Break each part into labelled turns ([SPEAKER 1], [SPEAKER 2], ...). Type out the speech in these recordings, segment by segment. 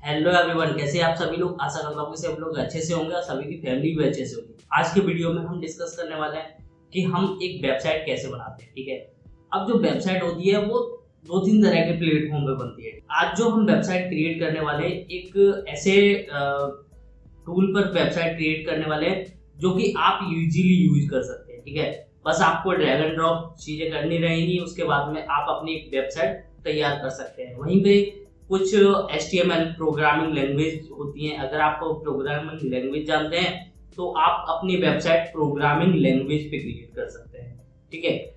[SPEAKER 1] Hello everyone, कैसे हैं आप सभी लोग। आशा करता हूँ कि सब लोग अच्छे से होंगे और सभी की फैमिली भी अच्छे से होगी। आज के वीडियो में हम डिस्कस करने वाले हैं कि हम एक वेबसाइट कैसे बनाते हैं। ठीक है, अब जो वेबसाइट होती है वो दो तीन तरह के प्लेटफॉर्म पे बनती है। आज जो हम वेबसाइट क्रिएट करने वाले हैं, एक ऐसे टूल पर वेबसाइट क्रिएट करने वाले हैं जो कि आप इजीली यूज कर सकते हैं। ठीक है, बस आपको ड्रैग एंड ड्रॉप चीजें करनी रहेंगी, उसके बाद में आप अपनी एक वेबसाइट तैयार कर सकते हैं। वहीं पे कुछ HTML प्रोग्रामिंग लैंग्वेज होती हैं। अगर आप प्रोग्रामिंग लैंग्वेज जानते हैं तो आप अपनी वेबसाइट प्रोग्रामिंग लैंग्वेज पे क्रिएट कर सकते हैं। ठीक है,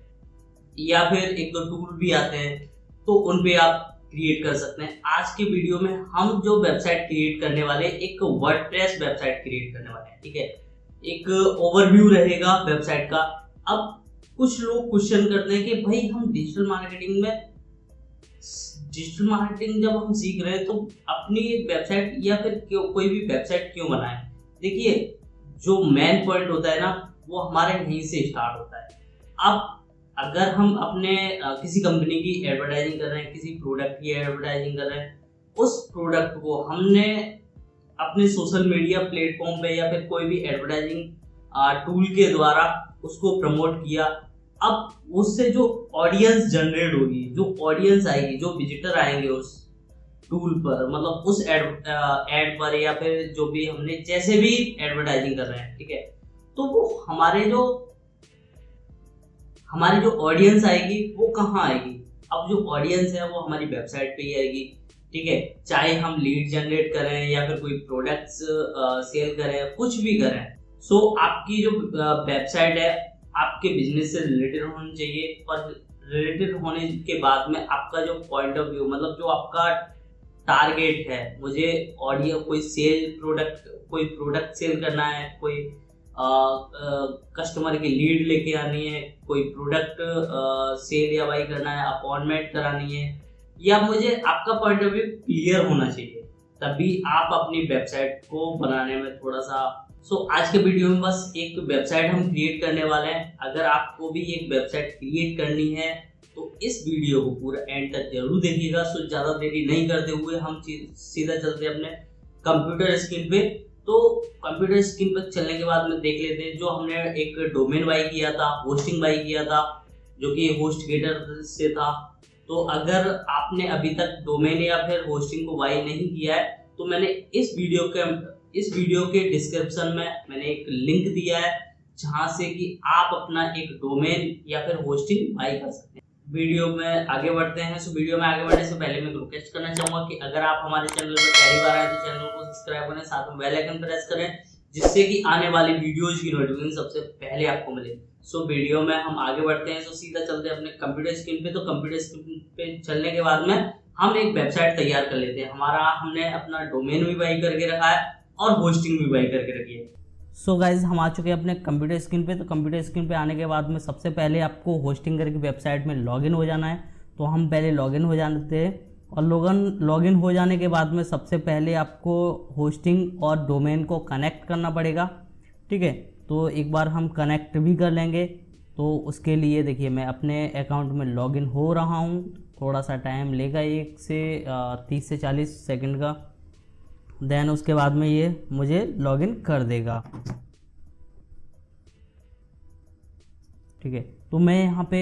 [SPEAKER 1] या फिर एक दो टूल भी आते हैं तो उन पे आप क्रिएट कर सकते हैं। आज के वीडियो में हम जो वेबसाइट क्रिएट करने वाले, एक वर्डप्रेस वेबसाइट क्रिएट करने वाले हैं। ठीक है, एक ओवरव्यू रहेगा वेबसाइट का। अब कुछ लोग क्वेश्चन करते हैं कि भाई हम डिजिटल मार्केटिंग जब हम सीख रहे हैं तो अपनी वेबसाइट या फिर कोई भी वेबसाइट क्यों बनाएं। देखिए, जो मेन पॉइंट होता है ना, वो हमारे यहीं से स्टार्ट होता है। अब अगर हम अपने किसी कंपनी की एडवर्टाइजिंग कर रहे हैं, किसी प्रोडक्ट की एडवर्टाइजिंग कर रहे हैं, उस प्रोडक्ट को हमने अपने सोशल मीडिया प्लेटफॉर्म पे या फिर कोई भी एडवर्टाइजिंग टूल के द्वारा उसको प्रमोट किया। अब उससे जो ऑडियंस जनरेट होगी, जो ऑडियंस आएगी, जो विजिटर आएंगे उस टूल पर, मतलब उस एड पर या फिर जो भी हमने जैसे भी एडवर्टाइजिंग कर रहे हैं, ठीक है, तो वो हमारी जो ऑडियंस आएगी वो कहाँ आएगी। अब जो ऑडियंस है वो हमारी वेबसाइट पे ही आएगी। ठीक है, चाहे हम लीड जनरेट करें या फिर कोई प्रोडक्ट्स सेल करें, कुछ भी करें। सो आपकी जो वेबसाइट है आपके बिजनेस से रिलेटेड होनी चाहिए, और रिलेटेड होने के बाद में आपका जो पॉइंट ऑफ व्यू, मतलब जो आपका टारगेट है, मुझे ऑडियो कोई प्रोडक्ट सेल करना है, कोई कस्टमर की लीड लेके आनी है, कोई प्रोडक्ट सेल या बाई करना है, अपॉइंटमेंट करानी है, या मुझे आपका पॉइंट ऑफ व्यू क्लियर होना चाहिए, तभी आप अपनी वेबसाइट को बनाने में थोड़ा सा। आज के वीडियो में बस एक वेबसाइट हम क्रिएट करने वाले हैं। अगर आपको भी एक वेबसाइट क्रिएट करनी है तो इस वीडियो को पूरा एंड तक जरूर देखिएगा। ज़्यादा देरी नहीं करते हुए हम सीधा चलते हैं अपने कंप्यूटर स्क्रीन पे। तो कंप्यूटर स्क्रीन पर चलने के बाद में देख लेते हैं, जो हमने एक डोमेन बाई किया था, होस्टिंग बाई किया था, जो कि HostGator से था। तो अगर आपने अभी तक डोमेन या फिर होस्टिंग को बाई नहीं किया है तो मैंने इस वीडियो के डिस्क्रिप्शन में मैंने एक लिंक दिया है, जहां से कि आप अपना एक डोमेन या फिर होस्टिंग बाई कर सकते हैं। वीडियो में आगे बढ़ते हैं। वीडियो में आगे बढ़ने से पहले मैं रिक्वेस्ट करना चाहूंगा कि अगर आप हमारे चैनल पर पहली बार आए तो चैनल को सब्सक्राइब करें, साथ में बेल आइकन प्रेस करें, जिससे कि आने वाली वीडियोज की नोटिफिकेशन सबसे पहले आपको मिले। वीडियो में हम आगे बढ़ते हैं। सीधा चलते हैं अपने कंप्यूटर स्क्रीन पे। तो कंप्यूटर स्क्रीन पे चलने के बाद में हम एक वेबसाइट तैयार कर लेते हैं। हमने अपना डोमेन भी बाई करके रखा है और होस्टिंग भी बाई करके रखी है। गाइज, हम आ चुके हैं अपने कंप्यूटर स्क्रीन पे। तो कंप्यूटर स्क्रीन पे आने के बाद में सबसे पहले आपको होस्टिंग करके वेबसाइट में लॉगिन हो जाना है। तो हम पहले लॉगिन हो जाते हैं, और लॉगिन हो जाने के बाद में सबसे पहले आपको होस्टिंग और डोमेन को कनेक्ट करना पड़ेगा। ठीक है, तो एक बार हम कनेक्ट भी कर लेंगे। तो उसके लिए देखिए, मैं अपने अकाउंट में लॉगिन हो रहा हूँ। थोड़ा सा टाइम लेगा, 30 से 40 सेकंड का। देन उसके बाद में ये मुझे लॉगिन कर देगा। ठीक है, तो मैं यहाँ पे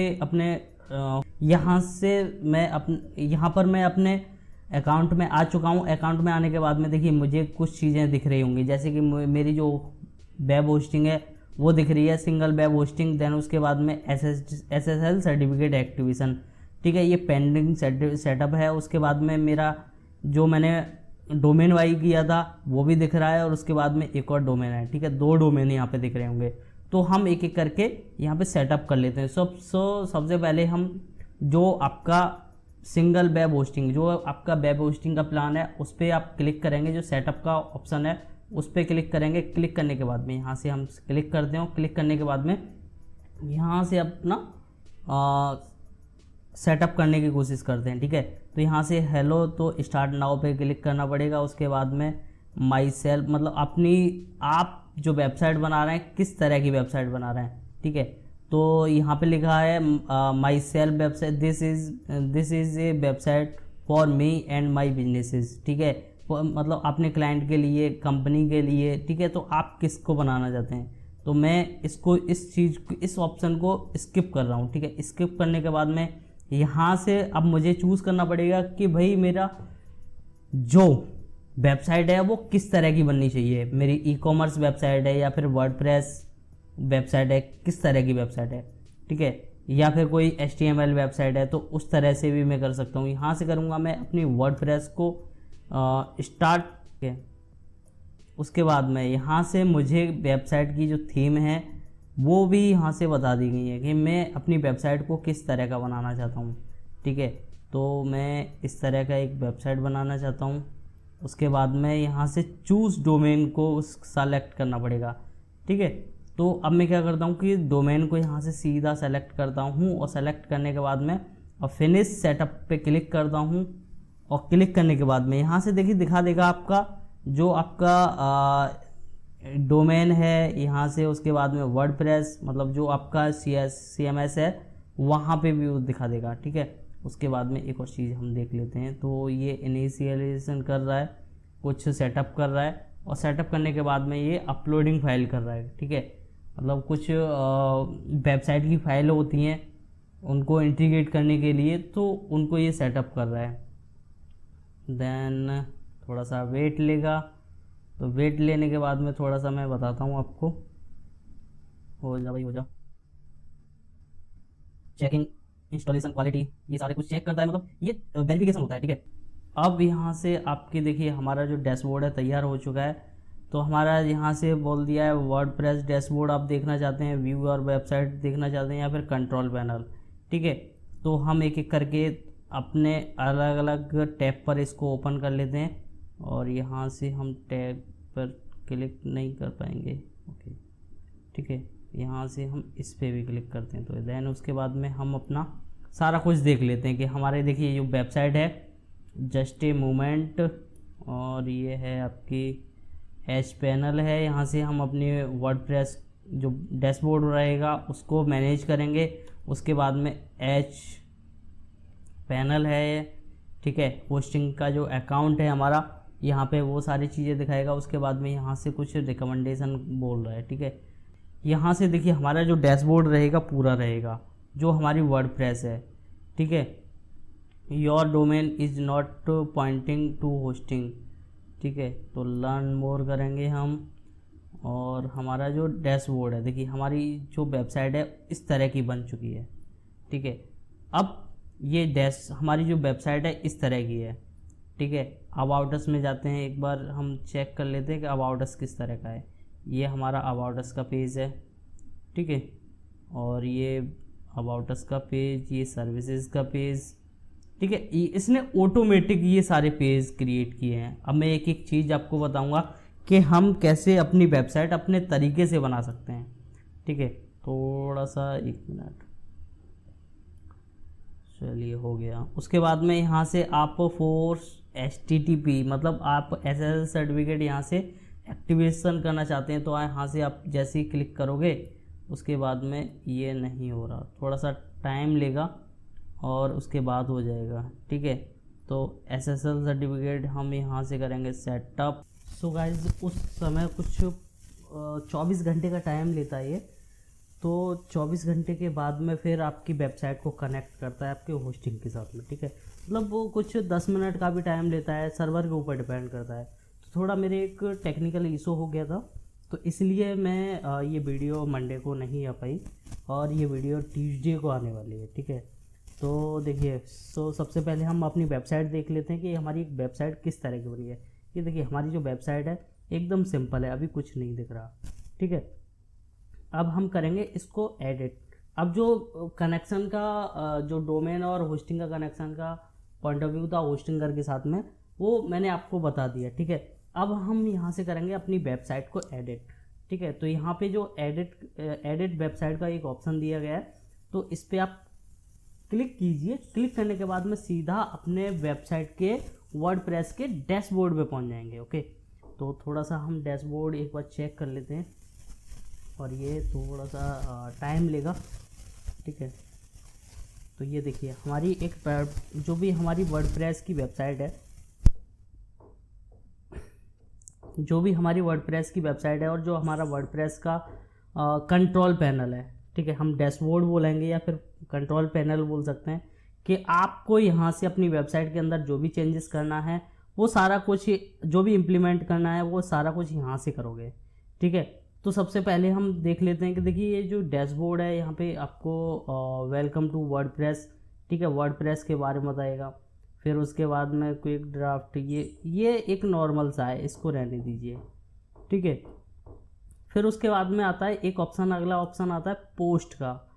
[SPEAKER 1] यहाँ पर मैं अपने अकाउंट में आ चुका हूँ। अकाउंट में आने के बाद में देखिए मुझे कुछ चीज़ें दिख रही होंगी, जैसे कि मेरी जो वेब होस्टिंग है वो दिख रही है, सिंगल वेब होस्टिंग। देन उसके बाद में SSL सर्टिफिकेट एक्टिवेशन। ठीक है, ये पेंडिंग सेटअप है। उसके बाद में मेरा जो मैंने डोमेन बाई किया था वो भी दिख रहा है, और उसके बाद में एक और डोमेन है। ठीक है, 2 डोमेन यहाँ पे दिख रहे होंगे। तो हम एक एक करके यहाँ पे सेटअप कर लेते हैं। सबसे पहले हम जो आपका सिंगल वेब होस्टिंग, जो आपका वेब होस्टिंग का प्लान है, उस पर आप क्लिक करेंगे। जो सेटअप का ऑप्शन है उस पर क्लिक करेंगे। क्लिक करने के बाद में यहाँ से हम क्लिक करते हैं। क्लिक करने के बाद में यहाँ से अपना सेटअप करने की कोशिश करते हैं। ठीक है, तो यहाँ से हेलो तो स्टार्ट नाउ पे क्लिक करना पड़ेगा। उसके बाद में माई सेल्फ, मतलब आप जो वेबसाइट बना रहे हैं किस तरह की वेबसाइट बना रहे हैं। ठीक है, तो यहाँ पे लिखा है my self website, this is a website for me and my businesses. ठीक है, मतलब अपने क्लाइंट के लिए, कंपनी के लिए, ठीक है। तो आप किसको बनाना चाहते हैं, तो मैं इस ऑप्शन को स्किप कर रहा हूँ, ठीक है। स्किप करने के बाद में यहाँ से अब मुझे चूज़ करना पड़ेगा कि भाई मेरा जो वेबसाइट है वो किस तरह की बननी चाहिए। मेरी ई कॉमर्स वेबसाइट है या फिर वर्डप्रेस वेबसाइट है, किस तरह की वेबसाइट है, ठीक है। या फिर कोई HTML वेबसाइट है, तो उस तरह से भी मैं कर सकता हूँ। यहाँ से करूँगा मैं अपनी वर्डप्रेस को स्टार्ट के, उसके बाद में यहाँ से मुझे वेबसाइट की जो थीम है वो भी यहाँ से बता दी गई है कि मैं अपनी वेबसाइट को किस तरह का बनाना चाहता हूँ, ठीक है। तो मैं इस तरह का एक वेबसाइट बनाना चाहता हूँ। उसके बाद में यहाँ से चूज़ डोमेन को सेलेक्ट करना पड़ेगा, ठीक है। तो अब मैं क्या करता हूँ कि डोमेन को यहाँ से सीधा सेलेक्ट करता हूँ, और सेलेक्ट करने के बाद में अब फिनिश सेटअप पे क्लिक करता हूँ। और क्लिक करने के बाद में यहाँ से देखिए दिखा देगा आपका जो आपका डोमेन है यहाँ से। उसके बाद में वर्डप्रेस मतलब जो आपका CMS है वहाँ पे भी वो दिखा देगा, ठीक है। उसके बाद में एक और चीज़ हम देख लेते हैं। तो ये इनिशियलाइजेशन कर रहा है, कुछ सेटअप कर रहा है, और सेटअप करने के बाद में ये अपलोडिंग फाइल कर रहा है, ठीक है। मतलब कुछ वेबसाइट की फाइल होती हैं उनको इंटीग्रेट करने के लिए, तो उनको ये सेटअप कर रहा है। देन थोड़ा सा वेट लेगा, तो वेट लेने के बाद में थोड़ा सा मैं बताता हूँ आपको। हो जा भाई, हो जा। चेकिंग इंस्टॉलेशन क्वालिटी ये सारे कुछ चेक करता है, मतलब ये वेरिफिकेशन होता है, ठीक है। अब यहाँ से आपके देखिए हमारा जो डैशबोर्ड है तैयार हो चुका है। तो हमारा यहाँ से बोल दिया है वर्डप्रेस डैशबोर्ड आप देखना चाहते हैं, व्यू और वेबसाइट देखना चाहते हैं, या फिर कंट्रोल पैनल, ठीक है। तो हम एक एक करके अपने अलग अलग टैब पर इसको ओपन कर लेते हैं, और यहाँ से हम टैब पर क्लिक नहीं कर पाएंगे, ओके, ठीक है। यहाँ से हम इस पे भी क्लिक करते हैं। तो देन उसके बाद में हम अपना सारा कुछ देख लेते हैं कि हमारे देखिए जो वेबसाइट है जस्ट ए मोमेंट, और ये है आपकी एच पैनल है। यहाँ से हम अपनी वर्डप्रेस जो डैशबोर्ड रहेगा उसको मैनेज करेंगे। उसके बाद में एच पैनल है, ठीक है। होस्टिंग का जो अकाउंट है हमारा यहाँ पे वो सारी चीज़ें दिखाएगा। उसके बाद में यहाँ से कुछ रिकमेंडेशन बोल रहा है, ठीक है। यहाँ से देखिए हमारा जो डैशबोर्ड रहेगा पूरा रहेगा जो हमारी वर्डप्रेस है, ठीक है। Your domain is not pointing to hosting, ठीक है। तो लर्न मोर करेंगे हम, और हमारा जो डैशबोर्ड है देखिए हमारी जो वेबसाइट है इस तरह की बन चुकी है, ठीक है। अब ये हमारी जो वेबसाइट है इस तरह की है, ठीक है। अबाउट अस में जाते हैं, एक बार हम चेक कर लेते हैं कि अबाउट अस किस तरह का है। ये हमारा अबाउट अस का पेज है, ठीक है। और ये अबाउट अस का पेज, ये सर्विसेज का पेज, ठीक है। इसने ऑटोमेटिक ये सारे पेज क्रिएट किए हैं। अब मैं एक एक चीज़ आपको बताऊंगा कि हम कैसे अपनी वेबसाइट अपने तरीके से बना सकते हैं, ठीक है। थोड़ा सा एक मिनट, चलिए हो गया। उसके बाद में यहाँ से आप फोर्स HTTP मतलब आप SSL सर्टिफिकेट यहाँ से एक्टिवेशन करना चाहते हैं, तो यहाँ से आप जैसे ही क्लिक करोगे उसके बाद में ये नहीं हो रहा, थोड़ा सा टाइम लेगा और उसके बाद हो जाएगा, ठीक है। तो SSL सर्टिफिकेट हम यहाँ से करेंगे सेटअप। सो गाइज उस समय कुछ 24 घंटे का टाइम लेता है ये। तो 24 घंटे के बाद में फिर आपकी वेबसाइट को कनेक्ट करता है आपके होस्टिंग के साथ में, ठीक है। मतलब वो कुछ 10 मिनट का भी टाइम लेता है, सर्वर के ऊपर डिपेंड करता है। तो थोड़ा मेरे एक टेक्निकल इशू हो गया था, तो इसलिए मैं ये वीडियो मंडे को नहीं आ पाई, और ये वीडियो ट्यूसडे को आने वाली है, ठीक है। तो देखिए, सबसे पहले हम अपनी वेबसाइट देख लेते हैं कि हमारी एक वेबसाइट किस तरह की बनी है। ये देखिए हमारी जो वेबसाइट है एकदम सिंपल है, अभी कुछ नहीं दिख रहा, ठीक है। अब हम करेंगे इसको एडिट। अब जो कनेक्शन का जो डोमेन और होस्टिंग का कनेक्शन का पॉइंट ऑफ व्यू था होस्टिंगर के साथ में, वो मैंने आपको बता दिया, ठीक है। अब हम यहाँ से करेंगे अपनी वेबसाइट को एडिट, ठीक है। तो यहाँ पे जो एडिट वेबसाइट का एक ऑप्शन दिया गया है, तो इस पर आप क्लिक कीजिए। क्लिक करने के बाद में सीधा अपने वेबसाइट के वर्डप्रेस के डैशबोर्ड पे पहुँच जाएंगे, ओके। तो थोड़ा सा हम डैशबोर्ड एक बार चेक कर लेते हैं, और ये थोड़ा सा टाइम लेगा, ठीक है। तो ये देखिए हमारी एक जो भी हमारी वर्डप्रेस की वेबसाइट है,
[SPEAKER 2] जो भी हमारी वर्डप्रेस की वेबसाइट है और जो हमारा वर्डप्रेस का कंट्रोल पैनल है, ठीक है, हम डैशबोर्ड बोलेंगे या फिर कंट्रोल पैनल बोल सकते हैं, कि आपको यहाँ से अपनी वेबसाइट के अंदर जो भी चेंजेस करना है वो सारा कुछ, जो भी इम्प्लीमेंट करना है वो सारा कुछ यहाँ से करोगे, ठीक है। तो सबसे पहले हम देख लेते हैं कि देखिए ये जो डैशबोर्ड है यहाँ पे आपको वेलकम टू वर्डप्रेस, ठीक है, वर्डप्रेस के बारे में बताएगा। फिर उसके बाद में क्विक ड्राफ्ट, ये एक नॉर्मल सा है, इसको रहने दीजिए, ठीक है। फिर उसके बाद में आता है एक ऑप्शन, अगला ऑप्शन आता है पोस्ट का,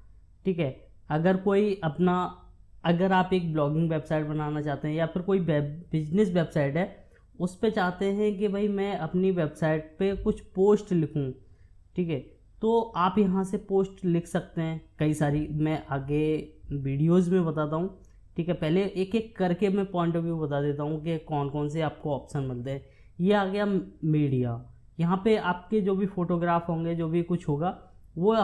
[SPEAKER 2] ठीक है। अगर आप एक ब्लॉगिंग वेबसाइट बनाना चाहते हैं या फिर कोई बिजनेस वेबसाइट है उस पे चाहते हैं कि भाई मैं अपनी वेबसाइट पे कुछ पोस्ट लिखूं, ठीक है, तो आप यहाँ से पोस्ट लिख सकते हैं कई सारी, मैं आगे वीडियोस में बताता हूँ, ठीक है। पहले एक एक करके मैं पॉइंट ऑफ व्यू बता देता हूँ कि कौन कौन से आपको ऑप्शन मिलते हैं। ये आ गया मीडिया, यहाँ पे आपके जो भी फोटोग्राफ होंगे, जो भी कुछ होगा वो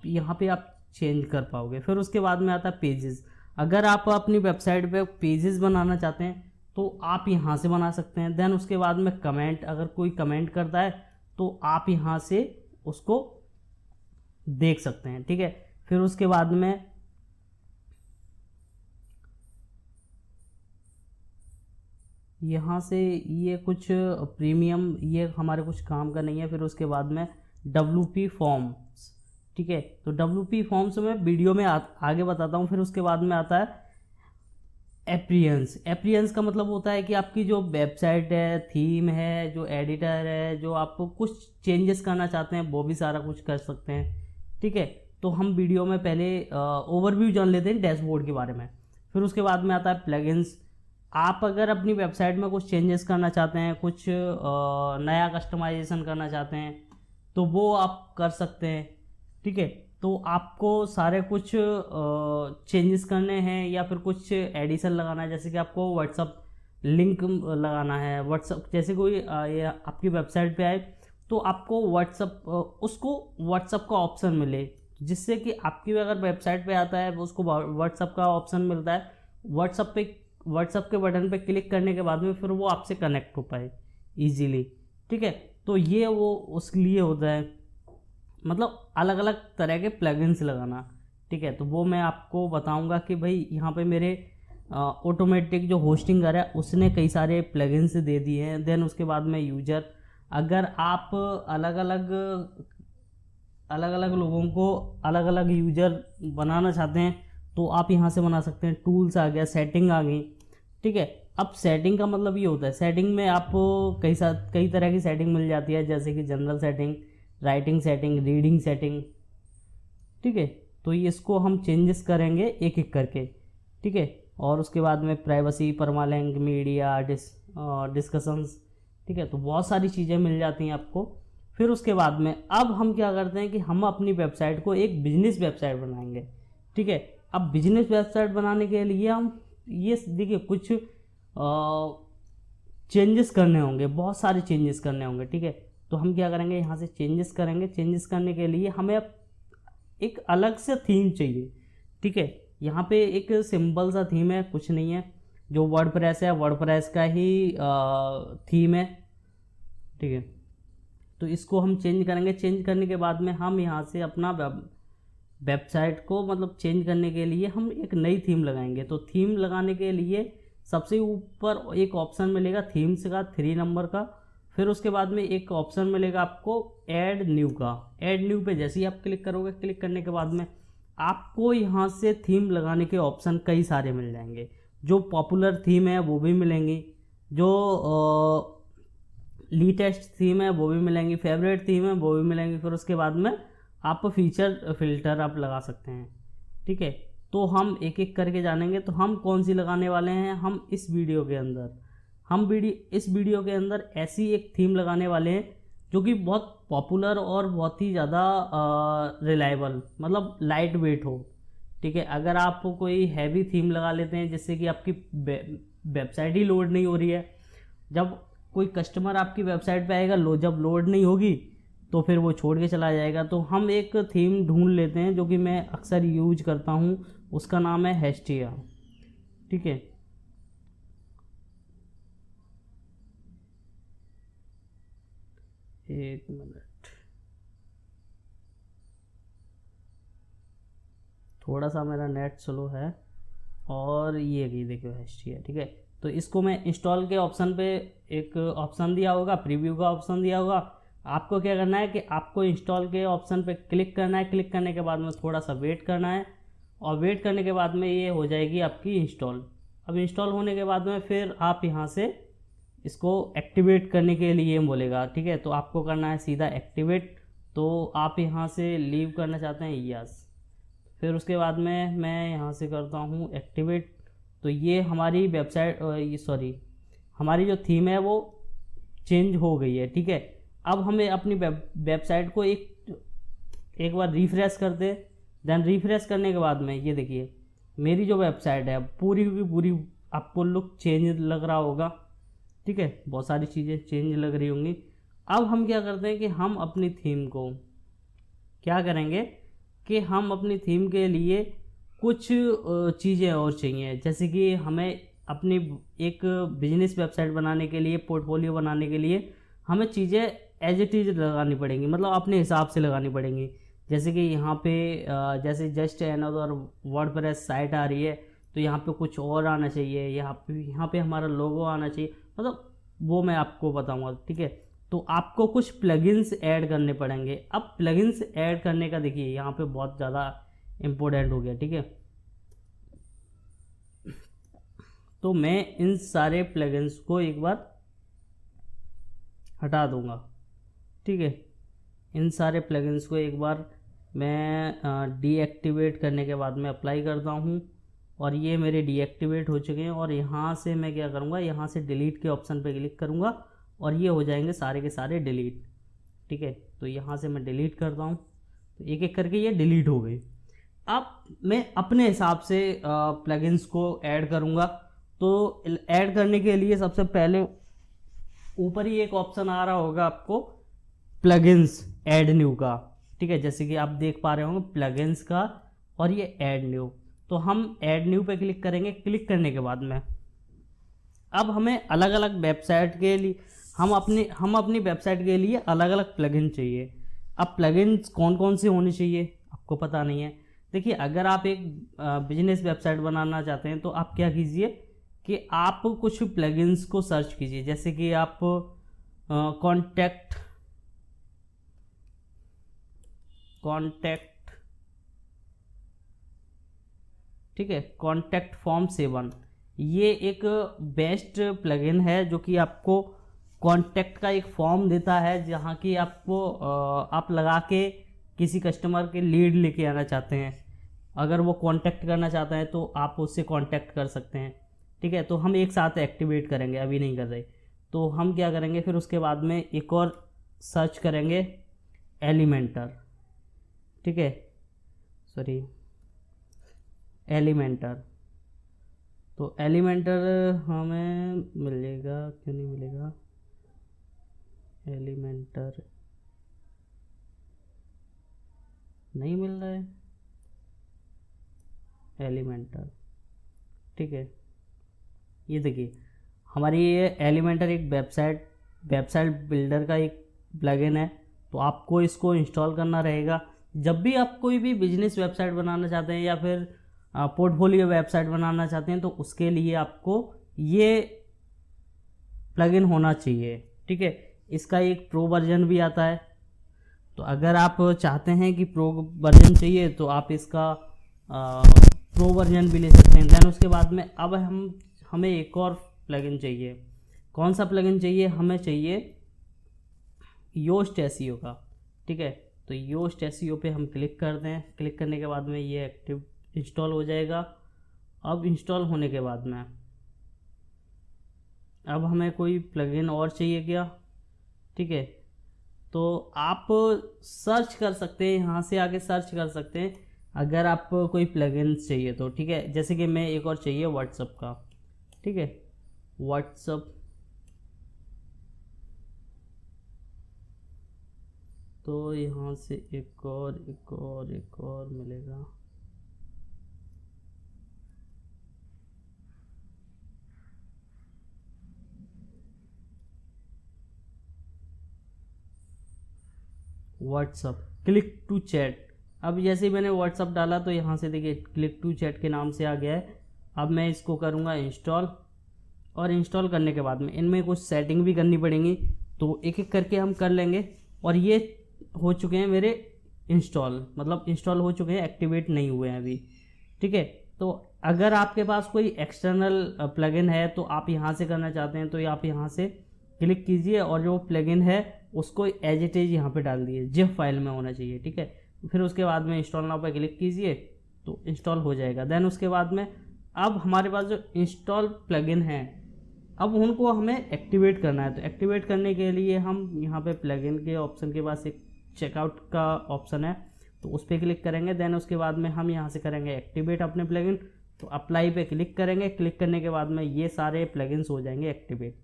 [SPEAKER 2] यहाँ पे आप चेंज कर पाओगे। फिर उसके बाद में आता है पेजेस, अगर आप अपनी वेबसाइट पे पेजेस बनाना चाहते हैं तो आप यहाँ से बना सकते हैं। देन उसके बाद में कमेंट, अगर कोई कमेंट करता है तो आप यहाँ से उसको देख सकते हैं, ठीक है। फिर उसके बाद में यहाँ से ये कुछ प्रीमियम, ये हमारे कुछ काम का नहीं है। फिर उसके बाद में WP फॉर्म्स, ठीक है, तो WP फॉर्म्स में वीडियो में आगे बताता हूँ। फिर उसके बाद में आता है एप्रियंस। एप्रियंस का मतलब होता है कि आपकी जो वेबसाइट है, थीम है, जो एडिटर है, जो आपको कुछ चेंजेस करना चाहते हैं वो भी सारा कुछ कर सकते हैं, ठीक है। तो हम वीडियो में पहले ओवरव्यू जान लेते हैं डैशबोर्ड के बारे में। फिर उसके बाद में आता है प्लगइन्स। आप अगर अपनी वेबसाइट में कुछ चेंजेस करना चाहते हैं, कुछ नया कस्टमाइजेशन करना चाहते हैं तो वो आप कर सकते हैं, ठीक है। तो आपको सारे कुछ चेंजेस करने हैं या फिर कुछ एडिशन लगाना है, जैसे कि आपको व्हाट्सअप लिंक लगाना है, व्हाट्सअप जैसे कोई ये आपकी वेबसाइट पे आए तो आपको व्हाट्सअप उसको व्हाट्सअप का ऑप्शन मिले, जिससे कि आपकी अगर वेबसाइट पे आता है उसको व्हाट्सअप का ऑप्शन मिलता है, व्हाट्सअप के बटन पे क्लिक करने के बाद में फिर वो आपसे कनेक्ट हो पाए इजीली, ठीक है। तो ये वो उसके लिए होता है, मतलब अलग अलग तरह के प्लगइन्स लगाना, ठीक है। तो वो मैं आपको बताऊंगा कि भाई यहाँ पे मेरे ऑटोमेटिक जो होस्टिंग कर रहा है उसने कई सारे प्लगइन्स दे दिए हैं। देन उसके बाद में यूजर, अगर आप अलग अलग लोगों को अलग अलग यूजर बनाना चाहते हैं तो आप यहाँ से बना सकते हैं। टूल्स आ गया, सेटिंग आ गई, ठीक है। अब सेटिंग का मतलब ये होता है, सेटिंग में आपको कई तरह की सेटिंग मिल जाती है, जैसे कि general setting, writing setting, reading setting, ठीक है। तो ये इसको हम चेंजेस करेंगे एक एक करके, ठीक है। और उसके बाद में प्राइवेसी, परमालिंक, मीडिया, डिस्कशंस, ठीक है। तो बहुत सारी चीज़ें मिल जाती हैं आपको। फिर उसके बाद में अब हम क्या करते हैं कि हम अपनी वेबसाइट को एक बिजनेस वेबसाइट बनाएंगे, ठीक है। अब बिजनेस वेबसाइट बनाने के लिए हम ये देखिए कुछ चेंजेस करने होंगे, बहुत सारे चेंजेस करने होंगे, ठीक है। तो हम क्या करेंगे, यहाँ से चेंजेस करेंगे। चेंजेस करने के लिए हमें अब एक अलग से थीम चाहिए, ठीक है। यहाँ पे एक सिंपल सा थीम है, कुछ नहीं है, जो वर्डप्रेस है वर्डप्रेस का ही थीम है, ठीक है। तो इसको हम चेंज करेंगे। चेंज करने के बाद में हम यहाँ से अपना वेबसाइट को मतलब चेंज करने के लिए हम एक नई थीम लगाएंगे। तो थीम लगाने के लिए सबसे ऊपर एक ऑप्शन मिलेगा थीम्स का 3 नंबर का। फिर उसके बाद में एक ऑप्शन मिलेगा आपको ऐड न्यू का। ऐड न्यू पे जैसे ही आप क्लिक करोगे, क्लिक करने के बाद में आपको यहाँ से थीम लगाने के ऑप्शन कई सारे मिल जाएंगे। जो पॉपुलर थीम है वो भी मिलेंगी, जो लेटेस्ट थीम है वो भी मिलेंगी, फेवरेट थीम है वो भी मिलेंगी। फिर उसके बाद में आप फीचर फिल्टर आप लगा सकते हैं, ठीक है। तो हम एक एक करके जानेंगे। तो हम कौन सी लगाने वाले हैं, हम इस वीडियो के अंदर इस वीडियो के अंदर ऐसी एक थीम लगाने वाले हैं जो कि बहुत पॉपुलर और बहुत ही ज़्यादा रिलायबल, मतलब लाइट वेट हो, ठीक है। अगर आप कोई हैवी थीम लगा लेते हैं जिससे कि आपकी वेबसाइट ही लोड नहीं हो रही है, जब कोई कस्टमर आपकी वेबसाइट पे आएगा, जब लोड नहीं होगी तो फिर वो छोड़ के चला जाएगा। तो हम एक थीम ढूंढ लेते हैं जो कि मैं अक्सर यूज करता हूँ, उसका नाम है हेस्टिया, ठीक है। एक मिनट, थोड़ा सा मेरा नेट स्लो है। और ये देखो हिस्ट्री है, ठीक है। तो इसको मैं इंस्टॉल के ऑप्शन पे एक ऑप्शन दिया होगा, प्रीव्यू का ऑप्शन दिया होगा। आपको क्या करना है कि आपको इंस्टॉल के ऑप्शन पे क्लिक करना है। क्लिक करने के बाद में थोड़ा सा वेट करना है, और वेट करने के बाद में ये हो जाएगी आपकी इंस्टॉल। अब इंस्टॉल होने के बाद में फिर आप यहाँ से इसको एक्टिवेट करने के लिए बोलेगा, ठीक है। तो आपको करना है सीधा एक्टिवेट। तो आप यहाँ से लीव करना चाहते हैं, यस। फिर उसके बाद में मैं यहाँ से करता हूँ एक्टिवेट। तो ये हमारी वेबसाइट, ये सॉरी, हमारी जो थीम है वो चेंज हो गई है, ठीक है। अब हमें अपनी वेबसाइट को एक बार रिफ्रेश करते हैं। देन रिफ्रेश करने के बाद में ये देखिए मेरी जो वेबसाइट है पूरी की पूरी आपको लुक चेंज लग रहा होगा, ठीक है। बहुत सारी चीज़ें चेंज लग रही होंगी। अब हम क्या करते हैं कि हम अपनी थीम को क्या करेंगे कि हम अपनी थीम के लिए कुछ चीज़ें और चाहिए। जैसे कि हमें अपनी एक बिजनेस वेबसाइट बनाने के लिए, पोर्टफोलियो बनाने के लिए हमें चीज़ें एज इट इज़ लगानी पड़ेंगी, मतलब अपने हिसाब से लगानी पड़ेंगी। जैसे कि यहाँ पे जैसे जस्ट अनदर वर्डप्रेस साइट आ रही है, तो यहाँ पे कुछ और आना चाहिए, यहाँ पे हमारा लोगो आना चाहिए, मतलब वो मैं आपको बताऊँगा, ठीक है। तो आपको कुछ प्लगइन्स ऐड करने पड़ेंगे। अब प्लगइन्स ऐड करने का देखिए यहाँ पे बहुत ज़्यादा इम्पोर्टेंट हो गया, ठीक है। तो मैं इन सारे प्लगइन्स को एक बार हटा दूंगा, ठीक है। इन सारे प्लगइन्स को एक बार मैं डीएक्टिवेट करने के बाद में अप्लाई करता हूँ, और ये मेरे डीएक्टिवेट हो चुके हैं। और यहाँ से मैं क्या करूँगा, यहाँ से डिलीट के ऑप्शन पे क्लिक करूँगा और ये हो जाएंगे सारे के सारे डिलीट, ठीक है। तो यहाँ से मैं डिलीट करता हूँ, तो एक एक करके ये डिलीट हो गई। अब मैं अपने हिसाब से प्लगइन्स को ऐड करूँगा। तो ऐड करने के लिए सबसे पहले ऊपर ही एक ऑप्शन आ रहा होगा आपको प्लगइन्स ऐड न्यू का, ठीक है। जैसे कि आप देख पा रहे होंगे प्लगइन्स का और ये ऐड न्यू। तो हम ऐड न्यू पे क्लिक करेंगे। क्लिक करने के बाद में अब हमें अलग अलग वेबसाइट के लिए हम अपनी वेबसाइट के लिए अलग अलग प्लगइन चाहिए। अब प्लगइन्स कौन कौन से होने चाहिए आपको पता नहीं है। देखिए अगर आप एक बिजनेस वेबसाइट बनाना चाहते हैं तो आप क्या कीजिए कि आप कुछ प्लगइन्स को सर्च कीजिए। जैसे कि आप कॉन्टैक्ट ठीक है, कॉन्टैक्ट फॉर्म 7 ये एक बेस्ट प्लगइन है जो कि आपको कॉन्टैक्ट का एक फॉर्म देता है, जहाँ की आपको आप लगा के किसी कस्टमर के लीड लेके आना चाहते हैं। अगर वो कांटेक्ट करना चाहता है तो आप उससे कांटेक्ट कर सकते हैं, ठीक है। तो हम एक साथ एक्टिवेट करेंगे, अभी नहीं कर रहे। तो हम क्या करेंगे फिर उसके बाद में एक और सर्च करेंगे एलिमेंटर, ठीक है, सॉरी एलिमेंटर। तो एलिमेंटर हमें मिलेगा, क्यों नहीं मिलेगा, एलिमेंटर नहीं मिल रहा है एलिमेंटर, ठीक है। ये देखिए हमारी ये एलिमेंटर एक वेबसाइट बिल्डर का एक प्लगइन है। तो आपको इसको इंस्टॉल करना रहेगा। जब भी आप कोई भी बिजनेस वेबसाइट बनाना चाहते हैं या फिर पोर्टफोलियो वेबसाइट बनाना चाहते हैं तो उसके लिए आपको ये प्लगइन होना चाहिए, ठीक है। इसका एक प्रो वर्जन भी आता है। तो अगर आप चाहते हैं कि प्रो वर्जन चाहिए तो आप इसका प्रो वर्जन भी ले सकते हैं। देन उसके बाद में अब हमें एक और प्लगइन चाहिए। कौन सा प्लगइन चाहिए, हमें चाहिए योस्ट एसईओ का, ठीक है। तो योस्ट एसईओ पे हम क्लिक करते हैं। क्लिक करने के बाद में ये एक्टिव इंस्टॉल हो जाएगा। अब इंस्टॉल होने के बाद में अब हमें कोई प्लगइन और चाहिए क्या, ठीक है। तो आप सर्च कर सकते हैं, यहाँ से आगे सर्च कर सकते हैं अगर आपको कोई प्लगइन्स चाहिए तो, ठीक है। जैसे कि मैं एक और चाहिए व्हाट्सअप का, ठीक है, व्हाट्सअप। तो यहाँ से एक और मिलेगा। WhatsApp, click to chat. अब जैसे ही मैंने व्हाट्सअप डाला तो यहाँ से देखिए क्लिक टू चैट के नाम से आ गया है। अब मैं इसको करूँगा इंस्टॉल, और इंस्टॉल करने के बाद में इनमें कुछ सेटिंग भी करनी पड़ेंगी, तो एक एक करके हम कर लेंगे। और ये हो चुके हैं मेरे इंस्टॉल, मतलब इंस्टॉल हो चुके हैं, एक्टिवेट नहीं हुए हैं अभी, ठीक है। तो अगर आपके पास कोई एक्सटर्नल प्लगइन है तो आप यहाँ से करना चाहते हैं तो आप यहाँ से क्लिक कीजिए और जो प्लगइन है उसको एज इट इज यहाँ पे डाल दिए, जिप फाइल में होना चाहिए, ठीक है। फिर उसके बाद में इंस्टॉल नाउ पे क्लिक कीजिए तो इंस्टॉल हो जाएगा। देन उसके बाद में अब हमारे पास जो इंस्टॉल प्लगइन है अब उनको हमें एक्टिवेट करना है। तो एक्टिवेट करने के लिए हम यहाँ पे प्लगइन के ऑप्शन के पास एक चेकआउट का ऑप्शन है, तो उस पर क्लिक करेंगे। देन उसके बाद में हम यहाँ से करेंगे एक्टिवेट अपने प्लगइन, तो अप्लाई पे क्लिक करेंगे। क्लिक करने के बाद में ये सारे प्लगइन्स हो जाएंगे एक्टिवेट,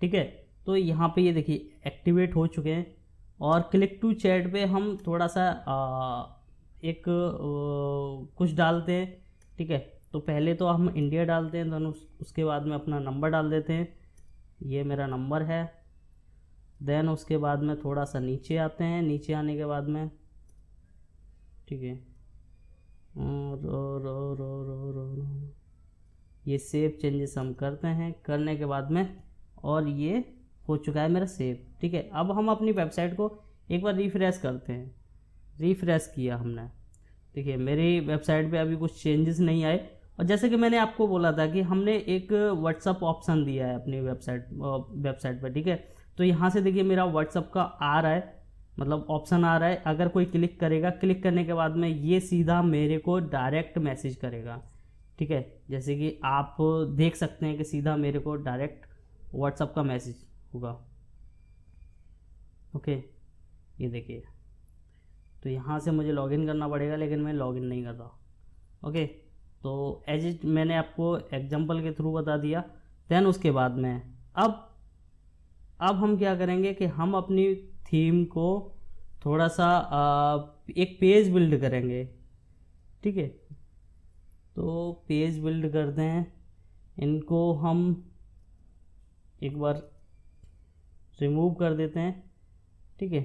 [SPEAKER 2] ठीक है। तो यहाँ पे ये देखिए एक्टिवेट हो चुके हैं। और क्लिक टू चैट पे हम थोड़ा सा कुछ डालते हैं, ठीक है। तो पहले तो हम इंडिया डालते हैं, देन उसके बाद में अपना नंबर डाल देते हैं, ये मेरा नंबर है। देन उसके बाद में थोड़ा सा नीचे आते हैं, नीचे आने के बाद में, ठीक है, और ये सेव चेंजेस हम करते हैं, करने के बाद में और ये हो चुका है मेरा सेव, ठीक है। अब हम अपनी वेबसाइट को एक बार रिफ्रेश करते हैं। रिफ्रेश किया हमने, देखिए मेरी वेबसाइट पे अभी कुछ चेंजेस नहीं आए। और जैसे कि मैंने आपको बोला था कि हमने एक व्हाट्सअप ऑप्शन दिया है अपनी वेबसाइट पर, ठीक है। तो यहाँ से देखिए मेरा व्हाट्सअप का आ रहा है, मतलब ऑप्शन आ रहा है। अगर कोई क्लिक करेगा, क्लिक करने के बाद में ये सीधा मेरे को डायरेक्ट मैसेज करेगा, ठीक है। जैसे कि आप देख सकते हैं कि सीधा मेरे को डायरेक्ट व्हाट्सअप का मैसेज होगा, ओके, ये देखिए। तो यहाँ से मुझे लॉगिन करना पड़ेगा, लेकिन मैं लॉगिन नहीं कर रहा, ओके। तो एज इट मैंने आपको एग्जांपल के थ्रू बता दिया। देन उसके बाद में अब हम क्या करेंगे कि हम अपनी थीम को थोड़ा सा एक पेज बिल्ड करेंगे, ठीक है। तो पेज बिल्ड करते हैं, इनको हम एक बार रिमूव कर देते हैं, ठीक है।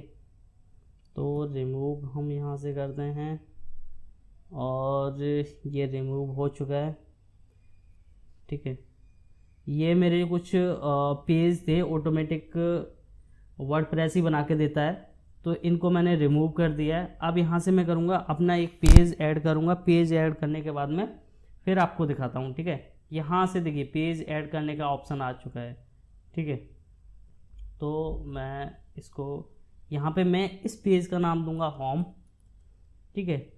[SPEAKER 2] तो रिमूव हम यहाँ से करते हैं और ये रिमूव हो चुका है, ठीक है। ये मेरे कुछ पेज थे, ऑटोमेटिक वर्डप्रेस ही बना के देता है, तो इनको मैंने रिमूव कर दिया है। अब यहाँ से मैं करूँगा अपना एक पेज ऐड करूँगा। पेज ऐड करने के बाद में फिर आपको दिखाता हूँ, ठीक है। यहाँ से देखिए पेज ऐड करने का ऑप्शन आ चुका है, ठीक है। तो मैं इसको यहाँ पे मैं इस पेज का नाम दूंगा होम, ठीक है।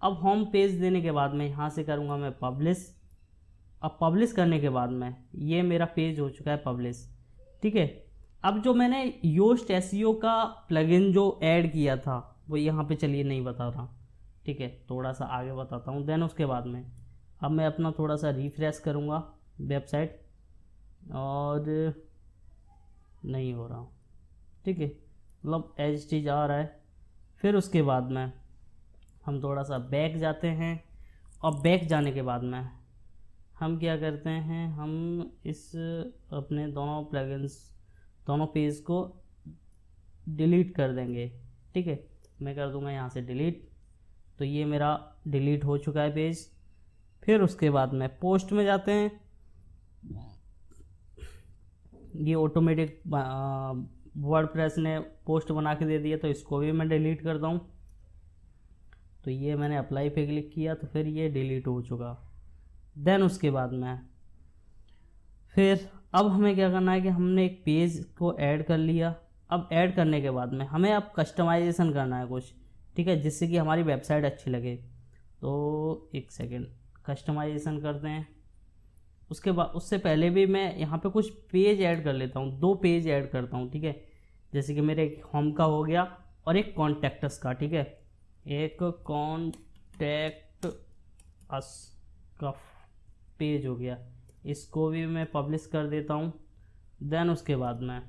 [SPEAKER 2] अब होम पेज देने के बाद में यहाँ से करूँगा मैं पब्लिश। अब पब्लिश करने के बाद में ये मेरा पेज हो चुका है पब्लिश, ठीक है। अब जो मैंने योस्ट एसईओ का प्लगइन जो ऐड किया था वो यहाँ पे चलिए नहीं बता रहा, ठीक है, थोड़ा सा आगे बताता हूँ। देन उसके बाद में अब मैं अपना थोड़ा सा रिफ्रेश करूँगा वेबसाइट, और नहीं हो रहा, ठीक है, मतलब एज चीज़ आ रहा है। फिर उसके बाद में हम थोड़ा सा बैक जाते हैं, और बैक जाने के बाद में हम क्या करते हैं, हम इस अपने दोनों प्लगइन्स दोनों पेज को डिलीट कर देंगे, ठीक है। मैं कर दूंगा यहाँ से डिलीट, तो ये मेरा डिलीट हो चुका है पेज। फिर उसके बाद में पोस्ट में जाते हैं, ये ऑटोमेटिक वर्डप्रेस ने पोस्ट बना के दे दिया, तो इसको भी मैं डिलीट करता हूँ। तो ये मैंने अप्लाई पे क्लिक किया तो फिर ये डिलीट हो चुका। देन उसके बाद में फिर अब हमें क्या करना है कि हमने एक पेज को ऐड कर लिया। अब ऐड करने के बाद में हमें अब कस्टमाइजेशन करना है कुछ, ठीक है, जिससे कि हमारी वेबसाइट अच्छी लगे। तो एक सेकेंड, कस्टमाइजेशन करते हैं। उसके बाद उससे पहले भी मैं यहाँ पे कुछ पेज ऐड कर लेता हूँ, 2 पेज ऐड करता हूँ, ठीक है। जैसे कि मेरे एक होम का हो गया और एक कॉन्टैक्ट का, ठीक है। एक कॉन्टैक्ट अस का पेज हो गया, इसको भी मैं पब्लिश कर देता हूँ। देन उसके बाद में